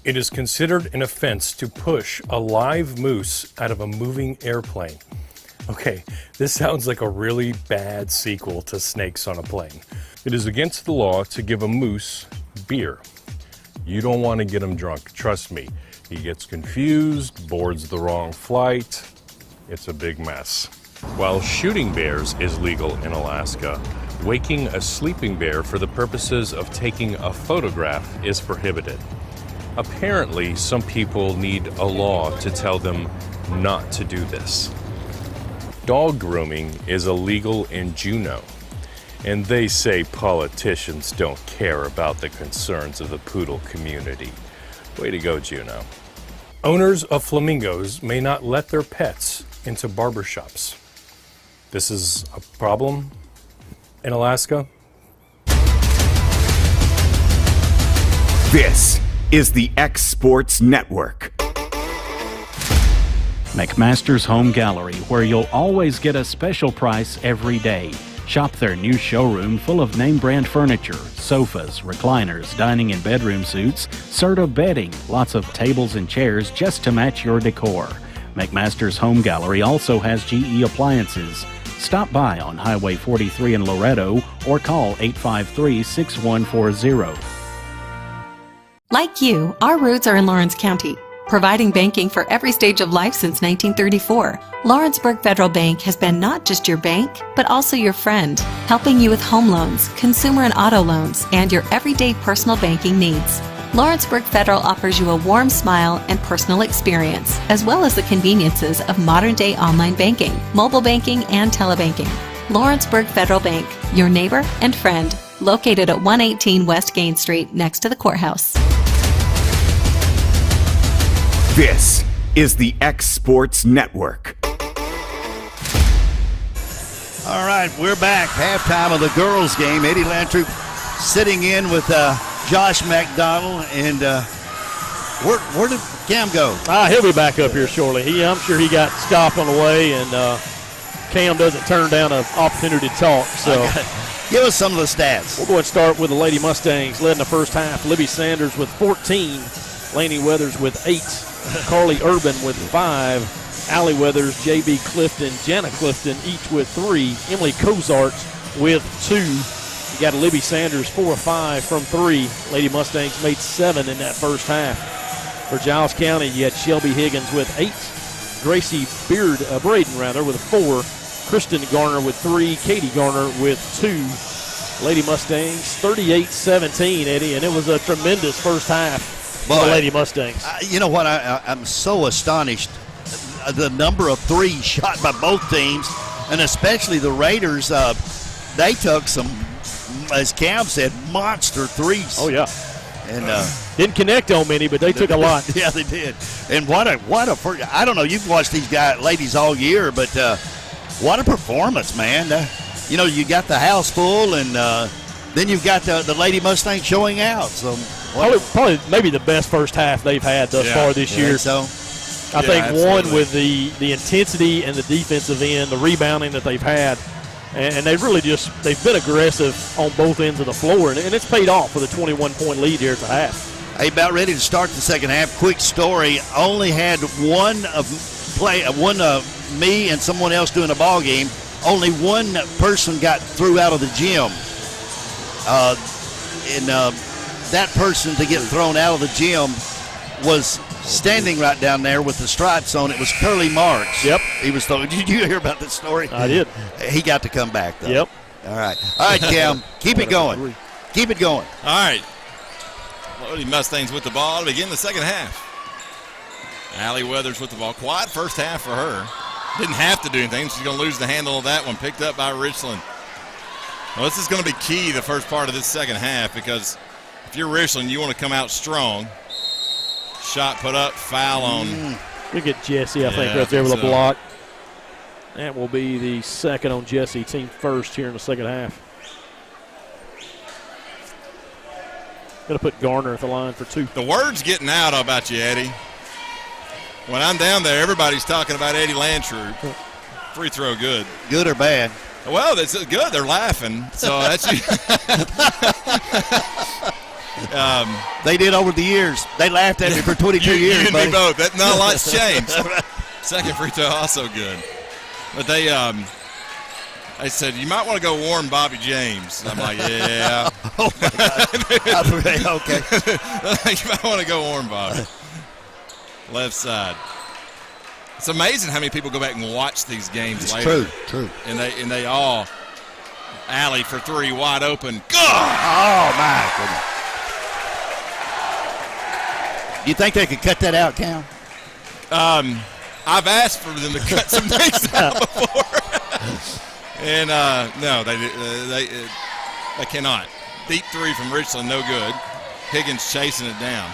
It is considered an offense to push a live moose out of a moving airplane. Okay, this sounds like a really bad sequel to Snakes on a Plane. It is against the law to give a moose beer. You don't want to get him drunk, trust me. He gets confused, boards the wrong flight. It's a big mess. While shooting bears is legal in Alaska, waking a sleeping bear for the purposes of taking a photograph is prohibited. Apparently, some people need a law to tell them not to do this. Dog grooming is illegal in Juneau, and they say politicians don't care about the concerns of the poodle community. Way to go, Juneau. Owners of flamingos may not let their pets into barbershops. This is a problem in Alaska. This is the X Sports Network. McMaster's Home Gallery, where you'll always get a special price every day. Shop their new showroom full of name brand furniture, sofas, recliners, dining and bedroom suites, Serta bedding, lots of tables and chairs just to match your decor. McMaster's Home Gallery also has GE appliances. Stop by on Highway 43 in Loretto or call 853-6140. Like you, our roots are in Lawrence County, providing banking for every stage of life since 1934. Lawrenceburg Federal Bank has been not just your bank, but also your friend, helping you with home loans, consumer and auto loans, and your everyday personal banking needs. Lawrenceburg Federal offers you a warm smile and personal experience, as well as the conveniences of modern-day online banking, mobile banking, and telebanking. Lawrenceburg Federal Bank, your neighbor and friend, located at 118 West Gain Street, next to the courthouse. This is the X Sports Network. All right, we're back. Halftime of the girls' game. Eddie Lantroop sitting in with Josh McDonald. And where did Cam go? He'll be back up here shortly. I'm sure he got stopped on the way, and Cam doesn't turn down an opportunity to talk. So give us some of the stats. We'll go ahead and start with the Lady Mustangs. Led in the first half, Libby Sanders with 14, Lainey Weathers with 8, Carly Urban with 5, Allie Weathers, J.B. Clifton, Jana Clifton, each with 3, Emily Cozart with 2. You got Libby Sanders 4 of 5 from 3. Lady Mustangs made 7 in that first half. For Giles County, you had Shelby Higgins with 8, Gracie Braden with 4, Kristen Garner with 3, Katie Garner with 2. Lady Mustangs 38-17, Eddie, and it was a tremendous first half for the Lady Mustangs. You know what? I'm so astonished. The number of threes shot by both teams, and especially the Raiders, they took some, as Cam said, monster threes. Oh, yeah. And didn't connect on many, but they took a lot. Yeah, they did. And what a I don't know, you've watched these ladies all year, but what a performance, man. You got the house full, and then you've got the Lady Mustang showing out. So probably maybe the best first half they've had thus far this year. So I think absolutely. One with the intensity and the defensive end, the rebounding that they've had, And they've been aggressive on both ends of the floor, and it's paid off with a 21-point lead here at the half. Hey, about ready to start the second half. Quick story: only had me and someone else doing a ball game. Only one person got thrown out of the gym, that person to get thrown out of the gym was standing right down there with the stripes on. It was Curly Marks. Yep. He was thrown. Did you hear about this story? I did. He got to come back, though. Yep. All right, Cam. Keep it going. Keep it going. All right. Lodi Mustangs with the ball to begin the second half. Allie Weathers with the ball. Quiet first half for her. Didn't have to do anything. She's going to lose the handle of that one. Picked up by Richland. Well, this is going to be key the first part of this second half, because if you're Richland, you want to come out strong. Shot put up, foul on. We get Jesse, I think, right there with a block. That will be the second on Jesse, team first here in the second half. Going to put Garner at the line for 2. The word's getting out about you, Eddie. When I'm down there, everybody's talking about Eddie Landrew. Free throw good. Good or bad? Well, that's good. They're laughing. So that's they did over the years. They laughed at me for 22 years. You and me both. Not a lot's changed. Second free throw also good. But they said, you might want to go warn Bobby James. I'm like, yeah. Oh, my God. Okay. You might want to go warn Bobby. Left side. It's amazing how many people go back and watch these games it's later. True. And they all, Allie for 3, wide open. Go! Oh, my goodness. You think they could cut that out, Cam? I've asked for them to cut some things out before. And, no, they cannot. Deep 3 from Richland, no good. Higgins chasing it down.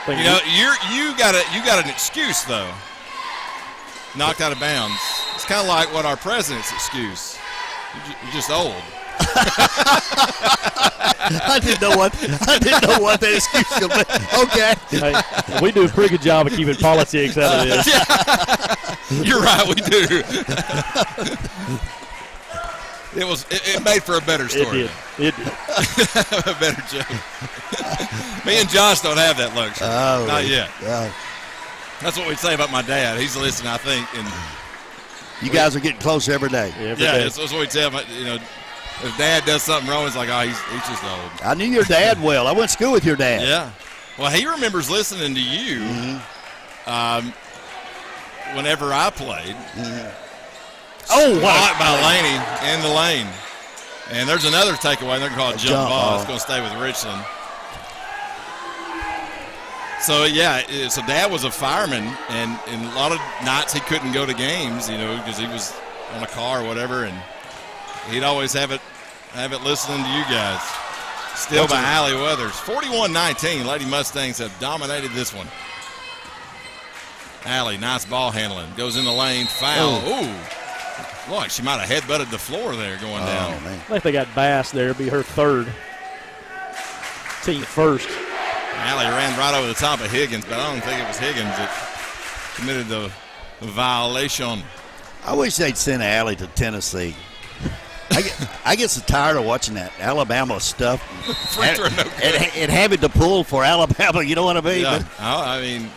You know, you got an excuse though. Knocked out of bounds. It's kind of like what our president's excuse. You're just old. I didn't know what that excuse could be. Okay. Hey, we do a pretty good job of keeping politics out of this. You're right, we do. It made for a better story. It did. A better joke. Me and Josh don't have that luxury. Oh, not yet. Oh. That's what we say about my dad. He's listening, I think. And you guys are getting closer every day. That's what we tell him. You know, if Dad does something wrong, it's like, oh, he's just old. I knew your dad well. I went to school with your dad. Yeah. Well, he remembers listening to you whenever I played. Mm-hmm. Oh, blocked by Laney in the lane. And there's another takeaway. They're going to call it jump ball. It's going to stay with Richland. So, so Dad was a fireman, and a lot of nights he couldn't go to games, you know, because he was on a car or whatever, and he'd always have it listening to you guys. Still by Allie Weathers. 41-19. Lady Mustangs have dominated this one. Allie, nice ball handling. Goes in the lane. Foul. Ooh. Look, she might have headbutted the floor there going down. Man. I think they got Bass there. It'll be her third. Team first. Allie ran right over the top of Higgins, but I don't think it was Higgins that committed the violation. I wish they'd send Allie to Tennessee. I get so tired of watching that Alabama stuff and having to pull for Alabama. You know what I mean? Yeah. I mean,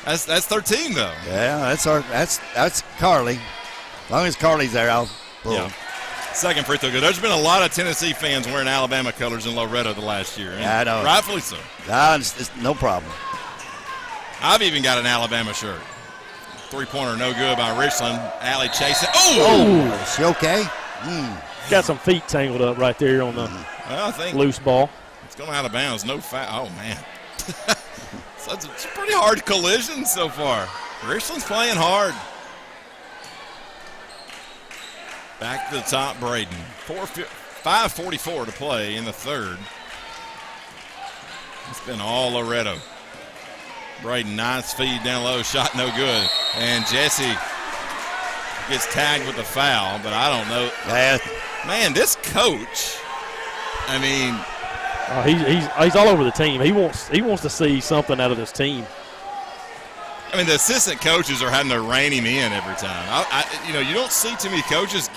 that's their team though. Yeah, that's Carly. As long as Carly's there, I'll pull. Yeah. Second free throw good. There's been a lot of Tennessee fans wearing Alabama colors in Loretto the last year. I know. Rightfully so. It's no problem. I've even got an Alabama shirt. Three-pointer no good by Richland. Allie chasing. Oh! Is she okay? Got some feet tangled up right there on the I think loose ball. It's going out of bounds. No foul. Oh, man. So it's a pretty hard collision so far. Richland's playing hard. Back to the top, Braden. 5:44 to play in the third. It's been all Loretto. Braden, nice feed down low, shot no good. And Jesse gets tagged with a foul, but I don't know. Man, this coach, I mean. He's all over the team. He wants to see something out of this team. I mean, the assistant coaches are having to rein him in every time. You don't see too many coaches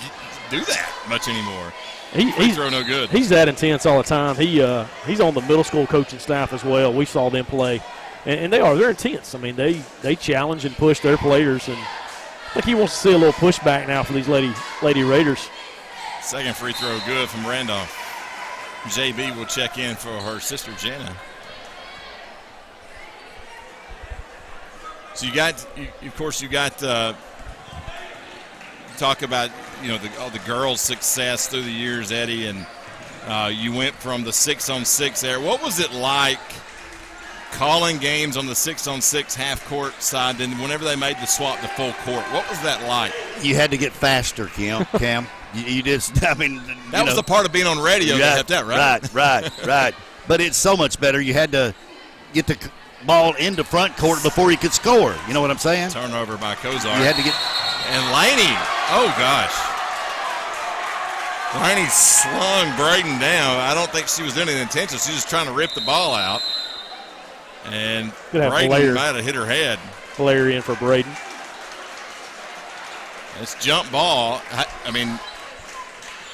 do that much anymore. He's throw no good. He's that intense all the time. He's on the middle school coaching staff as well. We saw them play, and they're intense. I mean, they challenge and push their players, and I think he wants to see a little pushback now for these Lady Raiders. Second free throw good from Randolph. JB will check in for her sister Jenna. So you got talk about all the girls' success through the years, Eddie, and you went from the 6-on-6 there. What was it like calling games on the 6-on-6 half-court side, then whenever they made the swap to full court? What was that like? You had to get faster, Cam. you just, I mean. That was the part of being on radio that helped out, right? Right. But it's so much better. You had to get the ball into front court before you could score. You know what I'm saying? Turnover by Kozar. You had to get. And Laney, oh gosh. Laney slung Braden down. I don't think she was doing it intentionally. She was just trying to rip the ball out. And Braden might have hit her head. Flair in for Braden. It's jump ball. I mean,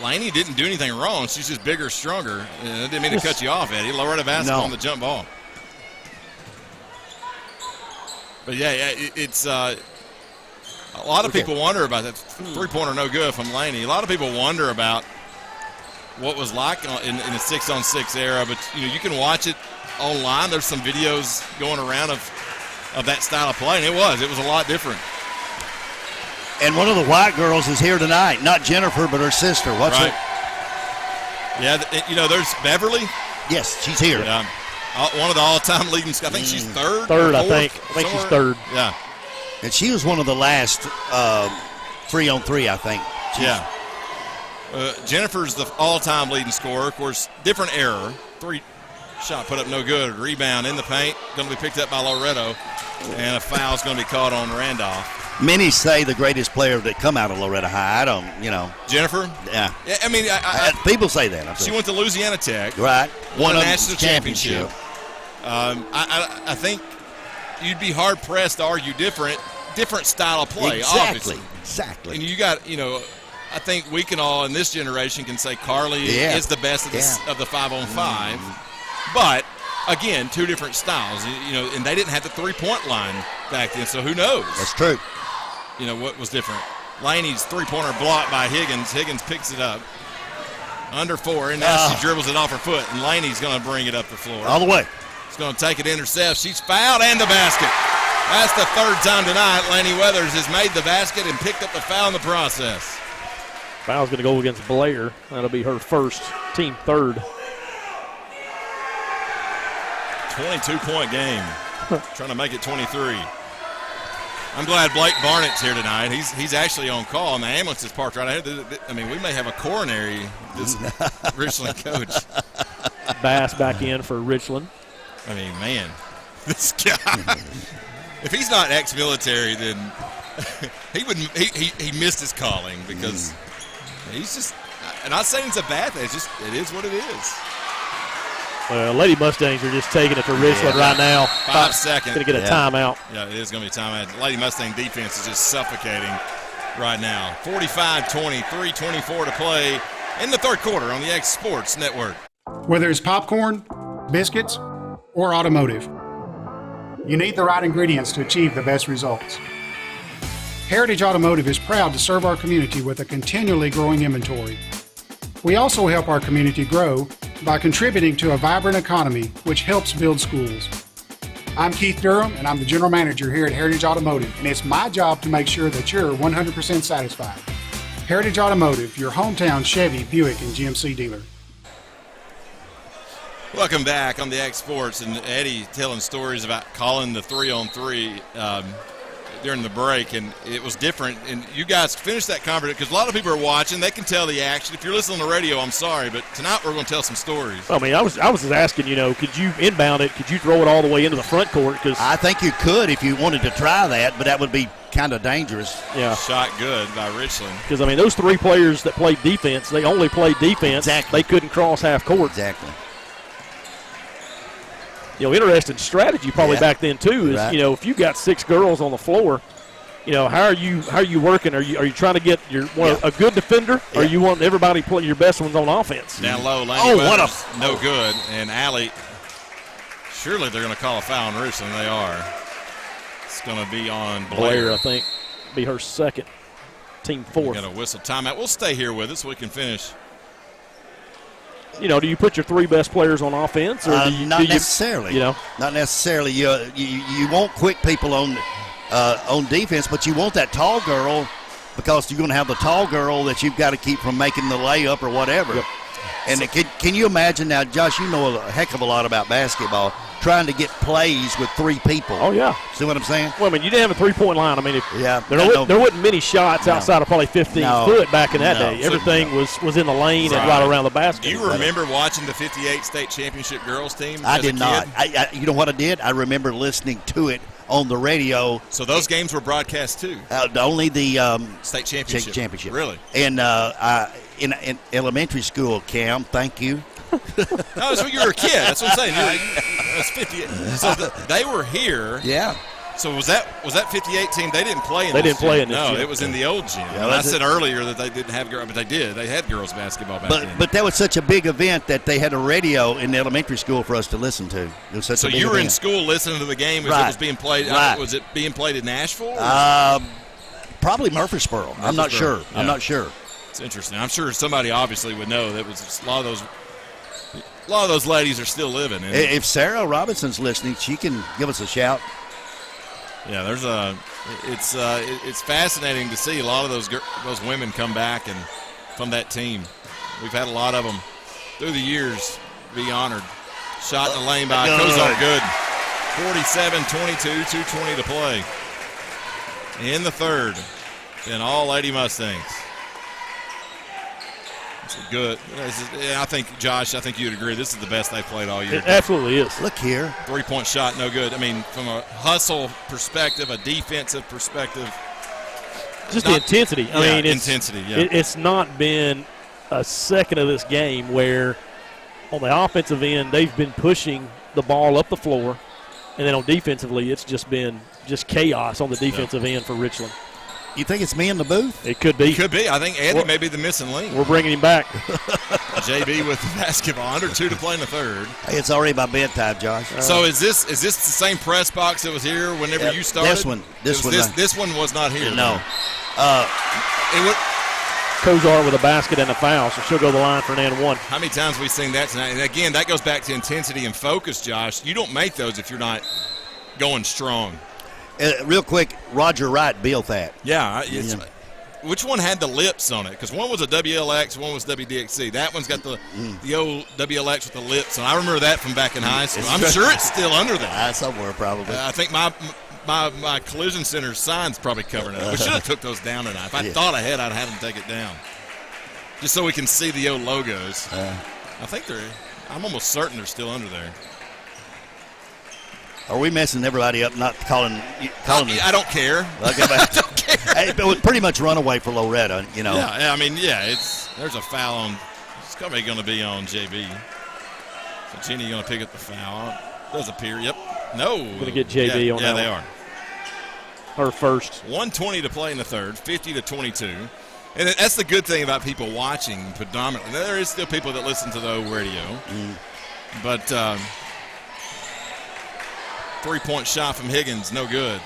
Laney didn't do anything wrong. She's just bigger, stronger. I didn't mean to cut you off, Eddie. Loretto basketball on the jump ball. But, yeah, it's a lot of people wonder about that. Three-pointer no good from Laney. A lot of people wonder about what was like in the 6-on-6 era. But, you can watch it online. There's some videos going around of that style of play, and it was a lot different. And one of the white girls is here tonight. Not Jennifer, but her sister. What's her? Yeah, there's Beverly. Yes, she's here. Yeah. One of the all-time leading. I think she's third. I think she's third. Yeah. And she was one of the last 3-on-3, I think. Jennifer's the all-time leading scorer. Of course, different error. 3-shot put up no good. Rebound in the paint. Going to be picked up by Loretto. And a foul's going to be called on Randolph. Many say the greatest player that come out of Loretto High. I don't, Jennifer? Yeah. I mean, people say that. She went to Louisiana Tech. Right. Won a national championship. I think you'd be hard-pressed to argue different style of play, obviously. Exactly. And you got, I think we can all in this generation can say Carly is the best of the 5-on-5. But, again, two different styles. And they didn't have the three-point line back then, so who knows? That's true. What was different. Laney's three-pointer blocked by Higgins. Higgins picks it up. Under 4, and now she dribbles it off her foot, and Laney's going to bring it up the floor. All the way. She's going to take it, intercept. She's fouled, and the basket. That's the third time tonight Laney Weathers has made the basket and picked up the foul in the process. Foul's going to go against Blair. That'll be her first, team third. 22-point game. Trying to make it 23. I'm glad Blake Barnett's here tonight. He's actually on call, and the ambulance is parked right here. I mean, we may have a coronary, this Richland coach. Bass back in for Richland. I mean, man, this guy. If he's not ex-military, then he missed his calling because he's just. And I'm not saying it's a bad thing. It is what it is. Well, Lady Mustangs are just taking it to Richland right now. 5 seconds. Going to get a timeout. Yeah, it is going to be a timeout. Lady Mustang defense is just suffocating right now. 45-20, 3:24 to play in the third quarter on the X Sports Network. Whether it's popcorn, biscuits, or automotive, you need the right ingredients to achieve the best results. Heritage Automotive is proud to serve our community with a continually growing inventory. We also help our community grow by contributing to a vibrant economy, which helps build schools. I'm Keith Durham, and I'm the General Manager here at Heritage Automotive, and it's my job to make sure that you're 100% satisfied. Heritage Automotive, your hometown Chevy, Buick, and GMC dealer. Welcome back on the X Sports, and Eddie telling stories about calling the 3-on-3 during the break, and it was different. And you guys finished that conversation because a lot of people are watching. They can tell the action. If you're listening on the radio, I'm sorry, but tonight we're going to tell some stories. I mean, I was just asking, could you inbound it? Could you throw it all the way into the front court? Cause I think you could if you wanted to try that, but that would be kind of dangerous. Yeah. Shot good by Richland. Because, I mean, those three players that played defense, they only played defense. Exactly. They couldn't cross half court. Exactly. interesting strategy probably back then too. Is if you got 6 girls on the floor, how are you working? Are you trying to get a good defender, or you want everybody play your best ones on offense? Down low, Laney Weathers, no good, and Allie. Surely they're going to call a foul on Richland. They are. It's going to be on Blair. I think, be her second. Team 4th. Got a whistle timeout. We'll stay here with us so we can finish. Do you put your 3 best players on offense, or not necessarily? Not necessarily. You won't quick people on defense, but you want that tall girl because you're going to have the tall girl that you've got to keep from making the layup or whatever. Yep. And can you imagine now, Josh? You know a heck of a lot about basketball. Trying to get plays with 3 people. Oh, yeah. See what I'm saying? Well, you didn't have a 3-point line. There wasn't many shots outside of probably 15 foot back in that day. Everything was in the lane and right around the basket. Do you remember watching the 58 state championship girls team? I did not. You know what I did? I remember listening to it on the radio. So those games were broadcast too? Only the state championship. Really? And in elementary school, Cam, thank you. No, that's when you were a kid. That's what I'm saying. That's 58. So they were here. Yeah. So was that 58 team? They didn't play in this gym. Play in this No, gym. it was in the old gym. Yeah, I said earlier that they didn't have girls, but they did. They had girls basketball back then. But that was such a big event that they had a radio in elementary school for us to listen to. It was such a big you were event. in school listening to the game as it was being played. Right. Was it being played in Nashville? Probably Murfreesboro. I'm not sure. Yeah. I'm not sure. It's interesting. I'm sure somebody obviously would know. That was just a lot of those ladies are still living. If Sarah Robinson's listening, she can give us a shout. Yeah, it's fascinating to see a lot of those women come back and from that team. We've had a lot of them through the years be honored. Shot in the lane by Kozar, good. 47-22, 2:20 to play in the third. And all Lady Mustangs. Good. I think, Josh, you'd agree this is the best they've played all year. It absolutely is. Look here. 3-point shot, no good. From a hustle perspective, a defensive perspective. Just the intensity. Intensity, yeah. It's not been a second of this game where on the offensive end they've been pushing the ball up the floor, and then on defensively it's just been chaos on the defensive end for Richland. You think it's me in the booth? It could be. I think Eddie may be the missing link. We're bringing him back. JB with the basketball. Under 2 to play in the third. Hey, it's already my bedtime, Josh. So is this the same press box that was here whenever you started? This one was not here. No. Kozar with a basket and a foul, so she'll go to the line for an and one. How many times have we seen that tonight? And again, that goes back to intensity and focus, Josh. You don't make those if you're not going strong. Real quick, Roger Wright built that. Yeah. Which one had the lips on it? Because one was a WLX, one was WDXC. That one's got the old WLX with the lips on. I remember that from back in high school. I'm sure it's still under there. Somewhere probably. I think my collision center sign's probably covering it. We should have took those down tonight. If I thought ahead, I'd have them take it down. Just so we can see the old logos. I'm almost certain they're still under there. Are we messing everybody up not calling I don't care. Okay, I don't care. Hey, it was pretty much runaway for Loretto, Yeah, there's a foul on. It's probably going to be on JB. So Jenny going to pick up the foul. Does appear. Yep. No. Going to get JB on that. Yeah, they are. Her first. 1:20 to play in the third. 50-22. And that's the good thing about people watching predominantly. There is still people that listen to the old radio. But 3-point shot from Higgins, no good.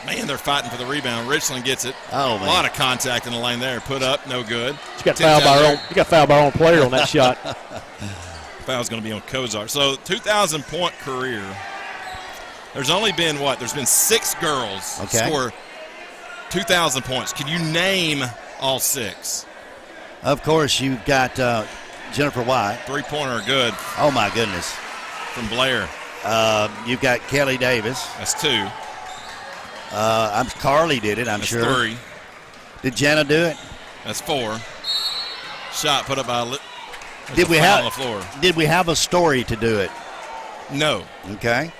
Man, they're fighting for the rebound. Richland gets it. Oh, man. A lot of contact in the lane there. Put up, no good. You got fouled by our own player on that shot. Foul's going to be on Kozar. So 2,000-point career. There's only been There's been 6 girls score 2,000 points. Can you name all 6? Of course, you've got Jennifer White. 3-pointer good. Oh, my goodness. From Blair. You've got Kelly Davis. That's 2. Carly did it, I'm sure. That's 3. Did Jana do it? That's 4. Shot put up by Did we on the floor. Did we have a story to do it? No. Okay.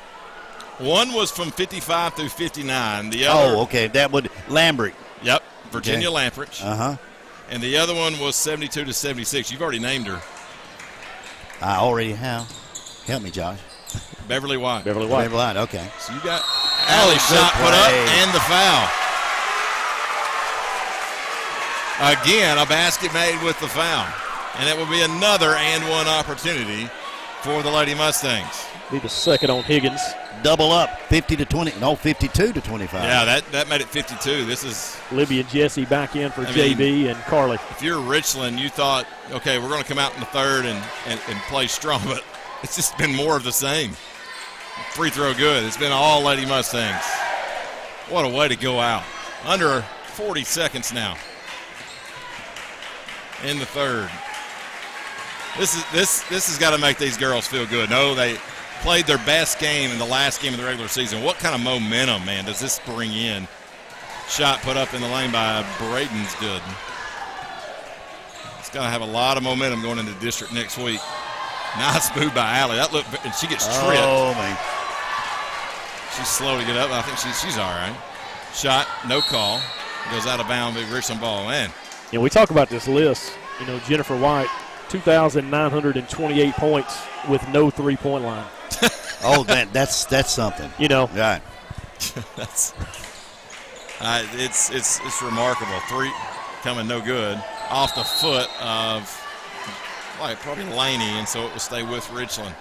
One was from 55 through 59. The other. Oh, okay. That would Lambrick. Yep. Virginia Lamprich. Uh-huh. And the other one was 72 to 76. You've already named her. I already have. Help me, Josh. Beverly White. Beverly White. Okay. So you got Allie shot put up and the foul. Again, a basket made with the foul. And it will be another and one opportunity for the Lady Mustangs. Be the second on Higgins. Double up, 52 to 25. Yeah, that made it 52. This is Libby and Jesse back in for JB and Carly. If you're Richland, you thought, okay, we're going to come out in the third and play strong, but it's just been more of the same. Free throw good. It's been all Lady Mustangs. What a way to go out. Under 40 seconds now in the third. This has got to make these girls feel good. No, they played their best game in the last game of the regular season. What kind of momentum, man, does this bring in? Shot put up in the lane by Braden's good. It's going to have a lot of momentum going into district next week. Nice move by Allie. That looked, and she gets tripped. Oh, man. She's slow to get up. I think she's all right. Shot, no call. Goes out of bounds. Big Richland ball, man. Yeah, we talk about this list. You know, Jennifer White, 2,928 points with no three-point line. Oh, that's something. You know. Right. That's it's remarkable. Three coming no good off the foot of probably Laney, and so it will stay with Richland.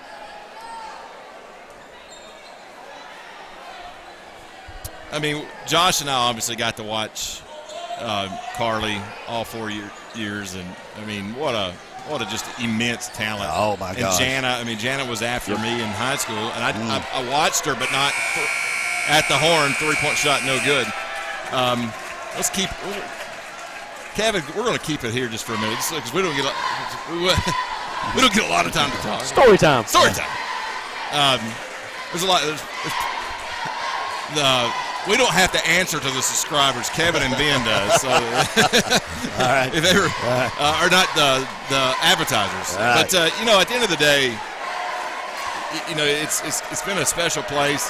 I mean, Josh and I obviously got to watch Carly all 4 years, and I mean, what a just immense talent. Oh my gosh. And Jana was after me in high school, and I watched her, but not at the horn. 3-point shot, no good. Let's keep Kevin. We're going to keep it here just for a minute, because we don't get a lot of time to talk. Story time. There's a lot. We don't have to answer to the subscribers. Kevin and Ben does. So, all right. If they were, are not the advertisers. Right. But at the end of the day, it's been a special place.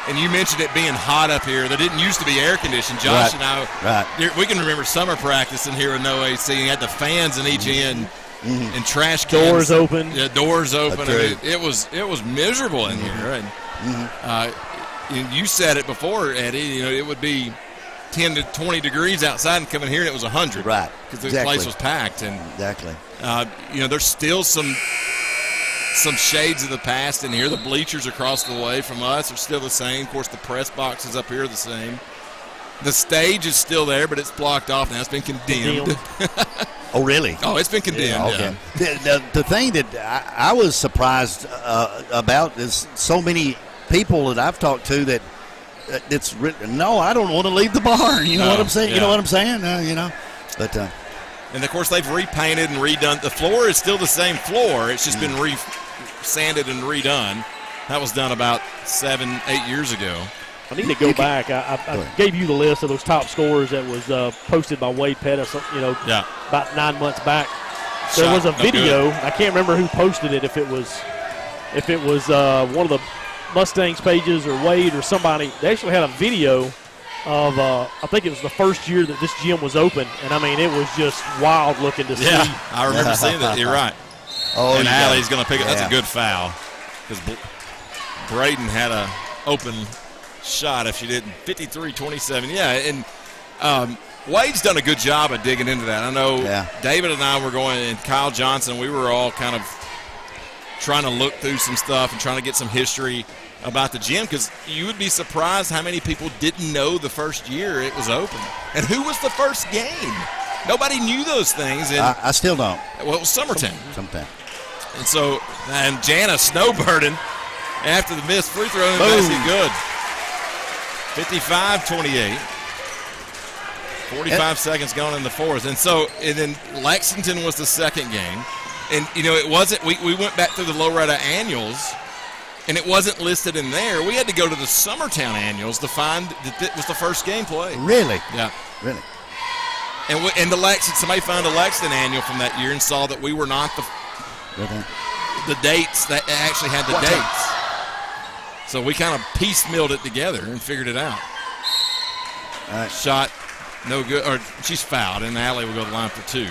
And you mentioned it being hot up here. There didn't used to be air conditioning. Josh and I, we can remember summer practice in here with no AC. And you had the fans in each end and trash cans. Doors open. Yeah, doors open. And it was miserable in here. And, you said it before, Eddie. It would be 10 to 20 degrees outside, and coming here, and it was 100. Right. Because the place was packed. And exactly. There's still some shades of the past in here. The bleachers across the way from us are still the same. Of course, the press boxes up here are the same. The stage is still there, but it's blocked off now. It's been condemned. Oh, really? Oh, it's been condemned. Yeah, okay. The thing that I was surprised about is so many people that I've talked to that it's written, no, I don't want to leave the barn. You know what I'm saying? Yeah. You know what I'm saying? But and of course they've repainted and redone. The floor is still the same floor. It's just been sanded and redone. That was done about 7-8 years ago. I need to go back. I gave you the list of those top scorers that was posted by Wade Pettis. About 9 months back. There was a video. I can't remember who posted it. If it was one of the Mustangs pages or Wade or somebody, they actually had a video of I think it was the first year that this gym was open, and I mean it was just wild looking to see. Yeah, I remember seeing that. You're right. And Allie's going to pick it. That's a good foul because Braden had a open shot if she didn't. 53-27. Yeah, and Wade's done a good job of digging into that. I know David and I were going, and Kyle Johnson, we were all kind of trying to look through some stuff and trying to get some history about the gym, because you would be surprised how many people didn't know the first year it was open. And who was the first game? Nobody knew those things. And I still don't. Well, it was summertime. And so, and Jana snowbirding after the missed free throw, and basket good. 55-28. 45 seconds gone in the fourth. And then Lexington was the second game. And, it wasn't, we went back through the Loretto annuals, and it wasn't listed in there. We had to go to the Summertown annuals to find that it was the first game played. Really? Yeah. Really? And somebody found a Lexington annual from that year and saw that we were not the dates that actually had the dates. So we kind of piecemealed it together and figured it out. Shot, no good, or she's fouled, and Allie will go to the line for two.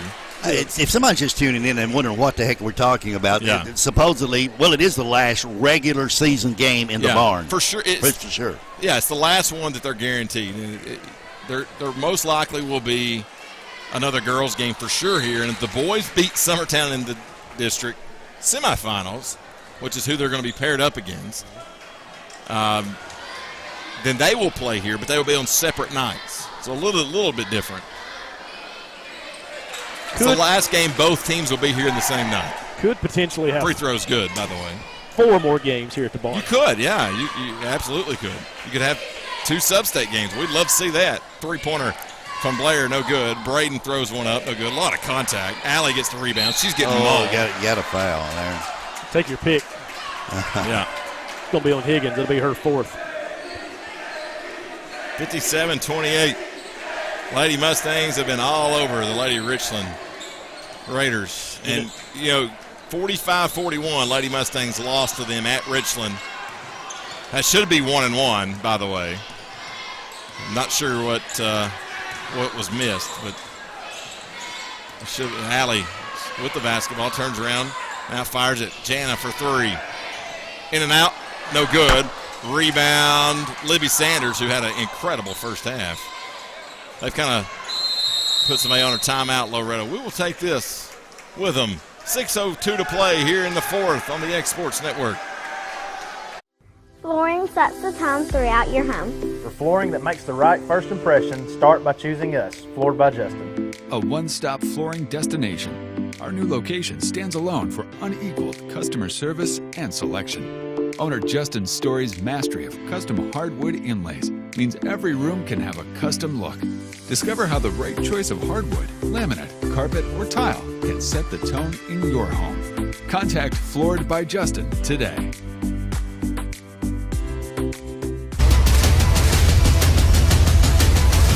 If somebody's just tuning in and wondering what the heck we're talking about, supposedly, it is the last regular season game in the barn. For sure. For sure. Yeah, it's the last one that they're guaranteed. There most likely will be another girls' game for sure here. And if the boys beat Summertown in the district semifinals, which is who they're going to be paired up against, then they will play here, but they will be on separate nights. So a little bit different. It's the last game both teams will be here in the same night. Could potentially have free throws good, by the way. 4 more games here at the barn. You could, yeah. You absolutely could. You could have 2 sub-state games. We'd love to see that. 3-pointer from Blair, no good. Braden throws one up, no good. A lot of contact. Allie gets the rebound. She's getting mauled. You got a foul there. Take your pick. Yeah. It's going to be on Higgins. It'll be her 4th. 57-28. Lady Mustangs have been all over the Lady Richland Raiders. And, 45-41, Lady Mustangs lost to them at Richland. That should be 1-1, by the way. I'm not sure what was missed, but Allie with the basketball turns around, now fires it. Jana for 3. In and out, no good. Rebound, Libby Sanders, who had an incredible first half. They've kind of put somebody on a timeout, Loretto. We will take this with them. 6:02 to play here in the 4th on the X Sports Network. Flooring sets the tone throughout your home. For flooring that makes the right first impression, start by choosing us, Floored by Justin. A one-stop flooring destination. Our new location stands alone for unequaled customer service and selection. Owner Justin Story's mastery of custom hardwood inlays means every room can have a custom look. Discover how the right choice of hardwood, laminate, carpet, or tile can set the tone in your home. Contact Floored by Justin today.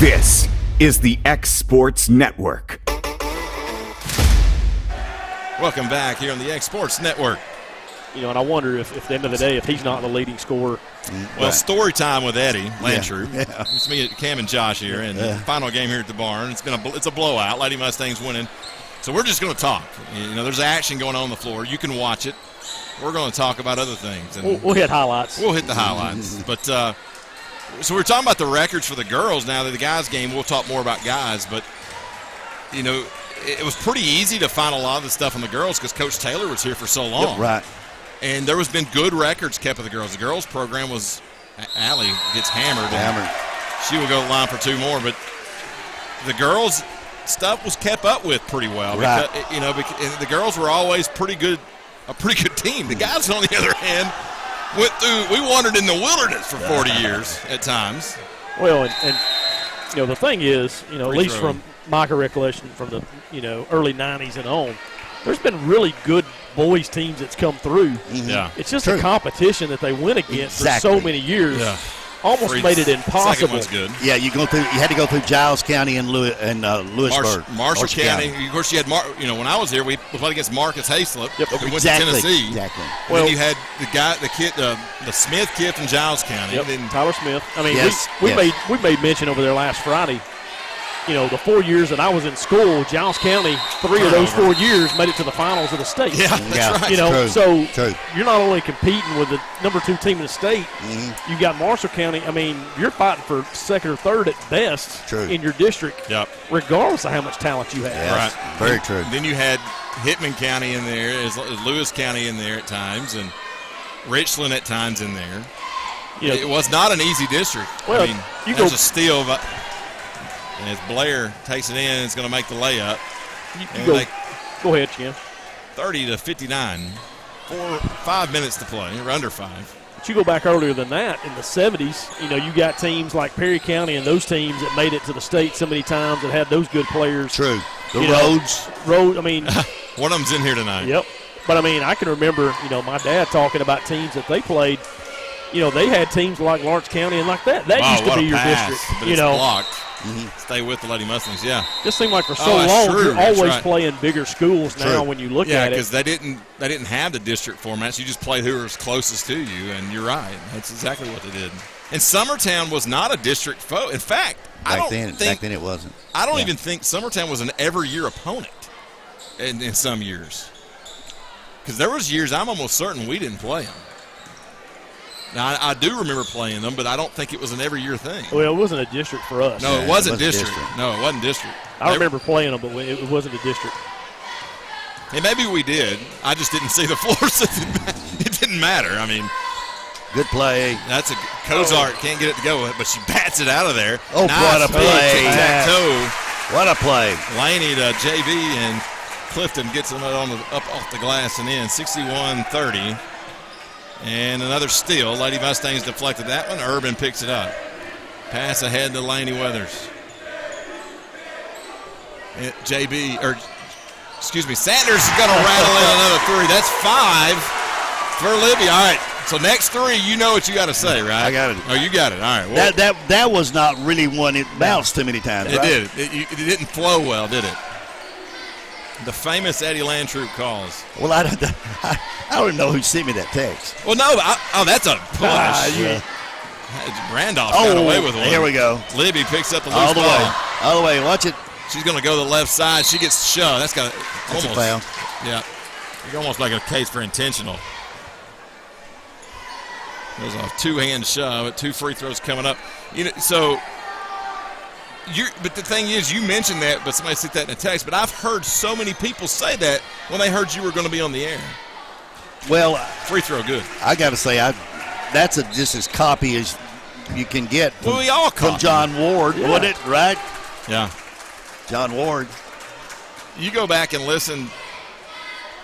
This is the X Sports Network. Welcome back here on the X Sports Network. And I wonder if at the end of the day, if he's not the leading scorer. Well, story time with Eddie Landrew. Yeah. It's me, Cam, and Josh here, and the final game here at the barn. It's a blowout. Lady Mustangs winning. So we're just going to talk. There's action going on the floor. You can watch it. We're going to talk about other things. And we'll hit highlights. We'll hit the highlights. But so we're talking about the records for the girls now. The guys' game, we'll talk more about guys. But, it was pretty easy to find a lot of the stuff on the girls because Coach Taylor was here for so long. Yep, right. And there was been good records kept of the girls. The girls' program was Allie gets hammered. She will go to the line for 2 more. But the girls' stuff was kept up with pretty well. Right. Because the girls were always a pretty good team. The guys, on the other hand, we wandered in the wilderness for 40 years at times. Well, and the thing is, at least from my recollection from the early 90s and on, there's been really good boys teams that's come through. Yeah, it's just a competition that they went against for so many years. Yeah. Almost made it impossible. Second one's good. Yeah, you had to go through Giles County and Lewisburg. Marshall County. Of course, you had when I was here, we played against Marcus Hayslip. Who went to Tennessee. Exactly. Well, then you had the Smith kid from Giles County. Yep. Then Tyler Smith. I mean, we made mention over there last Friday. The 4 years that I was in school, Giles County, 3 of those 4 years made it to the finals of the state. Yeah, that's right. True. You're not only competing with the number 2 team in the state, you got Marshall County. I mean, you're fighting for 2nd or 3rd at best in your district, regardless of how much talent you have. Yes, right. Very true. Then you had Hickman County in there, as Lewis County in there at times, and Richland at times in there. It was not an easy district. Well, there's a steal. And as Blair takes it in, it's going to make the layup. Go ahead, Jim. 30-59. 5 minutes to play, or under 5. But you go back earlier than that, in the 70s, you got teams like Perry County and those teams that made it to the state so many times that had those good players. True. The Road, I mean. One of them's in here tonight. Yep. But, I mean, I can remember, my dad talking about teams that they played. They had teams like Lawrence County and like that. That used to be your district. But it's blocked. Stay with the Lady Mustangs, Just seemed like for so long you're always playing bigger schools now when you look at it. Yeah, because they didn't have the district formats. You just played who was closest to you, and you're right. That's exactly what they did. And Summertown was not a district foe. In fact, back then it wasn't. I don't even think Summertown was an every year opponent. in some years. Because there was years I'm almost certain we didn't play them. Now, I do remember playing them, but I don't think it was an every year thing. Well, it wasn't a district for us. No, it wasn't district. No, it wasn't district. I remember playing them, but it wasn't a district. And maybe we did. I just didn't see the floor, so it didn't matter. I mean, good play. That's a Cozart can't get it to go, but she bats it out of there. Oh, nice what a play! Tic-tac-toe. What a play! Laney to JB, and Clifton gets it up off the glass and in. 61-30. And another steal. Lady Mustangs deflected that one. Urban picks it up. Pass ahead to Laney Weathers. Sanders is going to rattle in another three. That's 5 for Libby. All right. So next three, you know what you got to say, right? I got it. Oh, you got it. All right. Well, that was not really one. It bounced too many times. It did. It didn't flow well, did it? The famous Eddie Landtroop calls. Well, I don't know who sent me that text. Well, no. That's a push. Randolph got away with one. Here we go. Libby picks up the loose ball. All the way. Watch it. She's going to go to the left side. She gets shoved. That's almost a foul. Yeah. You're almost like a case for intentional. There's a two-hand shove. 2 free throws coming up. But the thing is, you mentioned that, but somebody sent that in a text. But I've heard so many people say that when they heard you were going to be on the air. Well, free throw good. I got to say, that's just as copy as you can get from John Ward, wouldn't it? Right? Yeah. John Ward. You go back and listen.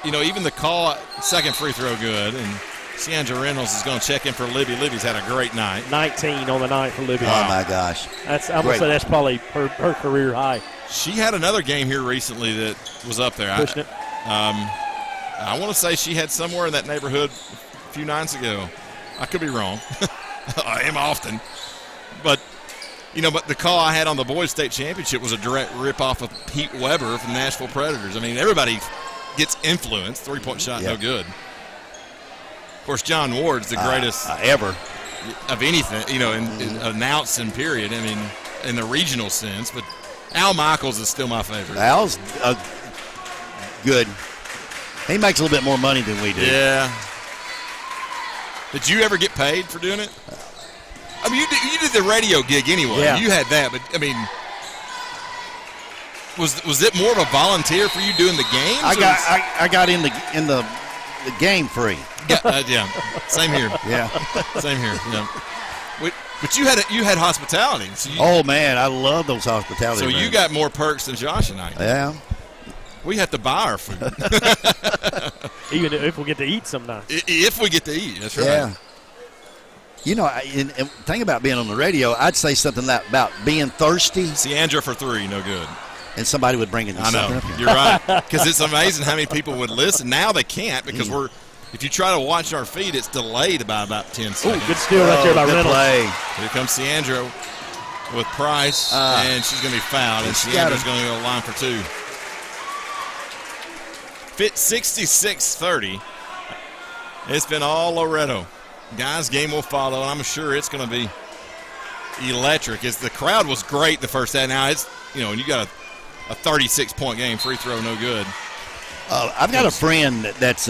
Even the call, second free throw good, and Sandra Reynolds is going to check in for Libby. Libby's had a great night. 19 on the night for Libby. Oh, my gosh. I'm going to say that's probably her career high. She had another game here recently that was up there. Pushing it. I want to say she had somewhere in that neighborhood a few nights ago. I could be wrong. I am often. But the call I had on the boys' state championship was a direct rip-off of Pete Weber from Nashville Predators. I mean, everybody gets influenced. Three-point shot, no good. Of course, John Ward's the greatest ever of anything, in announcing period. I mean, in the regional sense. But Al Michaels is still my favorite. Al's good. He makes a little bit more money than we do. Yeah. Did you ever get paid for doing it? I mean, you did the radio gig anyway. Yeah. You had that, but I mean, was it more of a volunteer for you doing the games? I got in the game free. Yeah. Same here. Yeah. Same here. Yeah. But you had hospitality. So oh man, I love those hospitality. So rooms. You got more perks than Josh and I did. Yeah. We have to buy our food. Even if we get to eat sometimes. If we get to eat, that's right. Yeah. And thing about being on the radio, I'd say something about being thirsty. Sandra for 3, no good. And somebody would bring it. I know. You're right. Because it's amazing how many people would listen. Now they can't because if you try to watch our feed, it's delayed by about 10 seconds. Ooh, good steal right there by Reynolds. Play. Here comes Sandra with Price, and she's going to be fouled. And Sandra's going to go to the line for 2. 66-30. It's been all Loretto. Guys, game will follow, and I'm sure it's going to be electric. The crowd was great the first half. Now it's and you got a 36-point game, free throw, no good. I've got a friend that's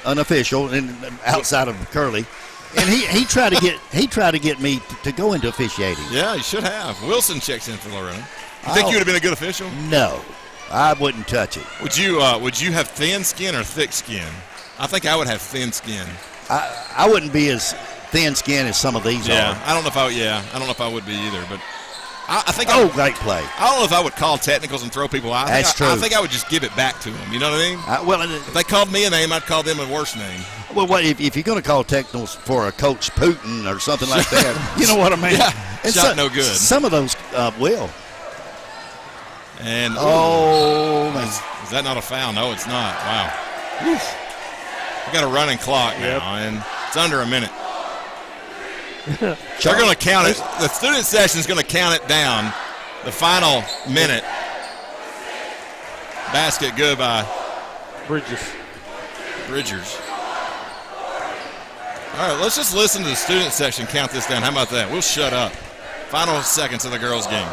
unofficial and outside of Curly, and he tried to get me to go into officiating. Yeah, you should have. Wilson checks in for Loretto. You think you would have been a good official? No, I wouldn't touch it. Would you have thin skin or thick skin? I think I would have thin skin. I wouldn't be as thin-skinned as some of these are. I don't know if I would be either, but I think. Great play. I don't know if I would call technicals and throw people out. That's true. I think I would just give it back to them. You know what I mean? If they called me a name, I'd call them a worse name. Well, if you're going to call technicals for a coach Putin or something like that, you know what I mean? Yeah, shot no good. Some of those will. And is that not a foul? No, it's not. Wow. Oof. We got a running clock now, and it's under a minute. They're going to count it. The student session is going to count it down. The final minute. Basket good by Bridgers. All right, let's just listen to the student section count this down. How about that? We'll shut up. Final seconds of the girls' game.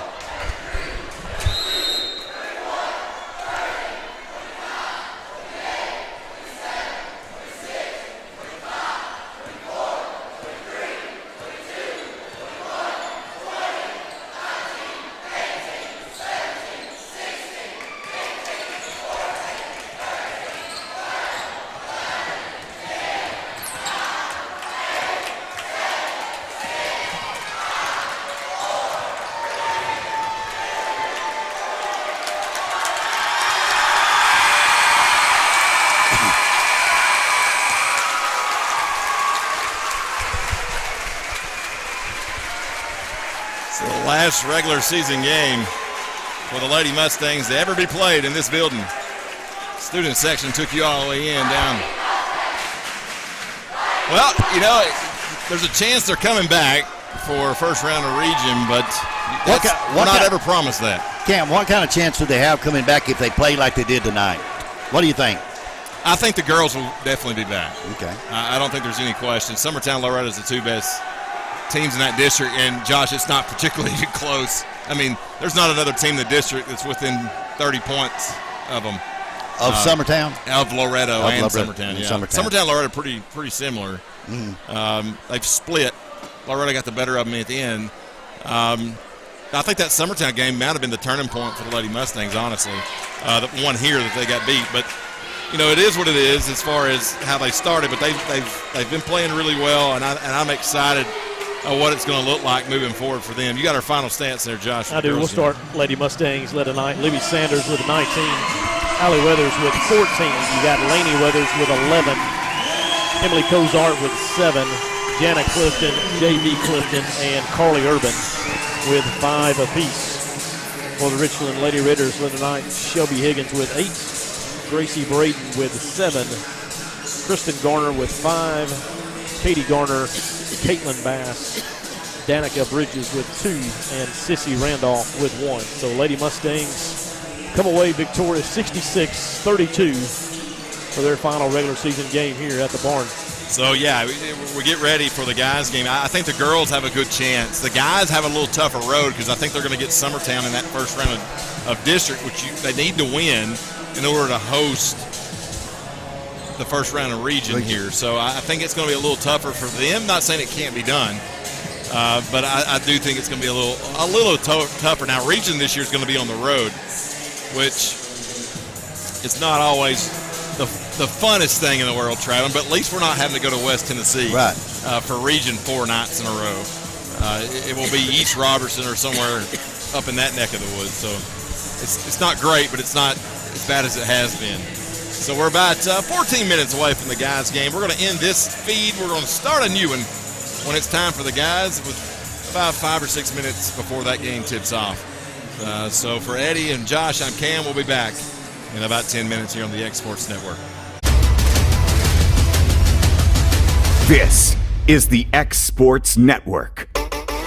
last regular season game for the Lady Mustangs to ever be played in this building. Student section took you all the way in down. Well, you know, there's a chance they're coming back for first round of region, but we're not ever promised that. Cam, what kind of chance do they have coming back if they play like they did tonight? What do you think? I think the girls will definitely be back. Okay. I don't think there's any question. Summertown Loretto is the two best teams in that district, and Josh, it's not particularly close. I mean, there's not another team in the district that's within 30 points of them. Of Summertown? Of Loretto and Loretto, Summertown, yeah. Summertown Loretto pretty similar. They've split. Loretto got the better of them at the end. I think that Summertown game might have been the turning point for the Lady Mustangs, honestly. The one here that they got beat. But, you know, it is what it is as far as how they started. But they've been playing really well, and I'm excited what it's going to look like moving forward for them. You got our final stats there, Josh. I do. We'll start Lady Mustangs led tonight. Libby Sanders with 19. Allie Weathers with 14. You got Laney Weathers with 11. Emily Cozart with 7. Jana Clifton, J.B. Clifton, and Carly Urban with 5 apiece. For the Richland Lady Raiders led tonight, Shelby Higgins with 8. Gracie Braden with 7. Kristen Garner with 5. Katie Garner, Caitlin Bass, Danica Bridges with 2, and Sissy Randolph with 1. So Lady Mustangs come away victorious 66-32 for their final regular season game here at the barn. So, yeah, we get ready for the guys' game. I think the girls have a good chance. The guys have a little tougher road because I think they're going to get Summertown in that first round of district, which they need to win in order to host the first round of region here. So I think it's going to be a little tougher for them. Not saying it can't be done, but I do think it's going to be a little tougher. Now, region this year is going to be on the road, which it's not always the funnest thing in the world, traveling, but at least we're not having to go to West Tennessee for region 4 nights in a row. It will be East Robertson or somewhere up in that neck of the woods. So it's not great, but it's not as bad as it has been. So we're about 14 minutes away from the guys' game. We're going to end this feed. We're going to start a new one when it's time for the guys with about 5 or 6 minutes before that game tips off. So for Eddie and Josh, I'm Cam. We'll be back in about 10 minutes here on the X Sports Network. This is the X Sports Network.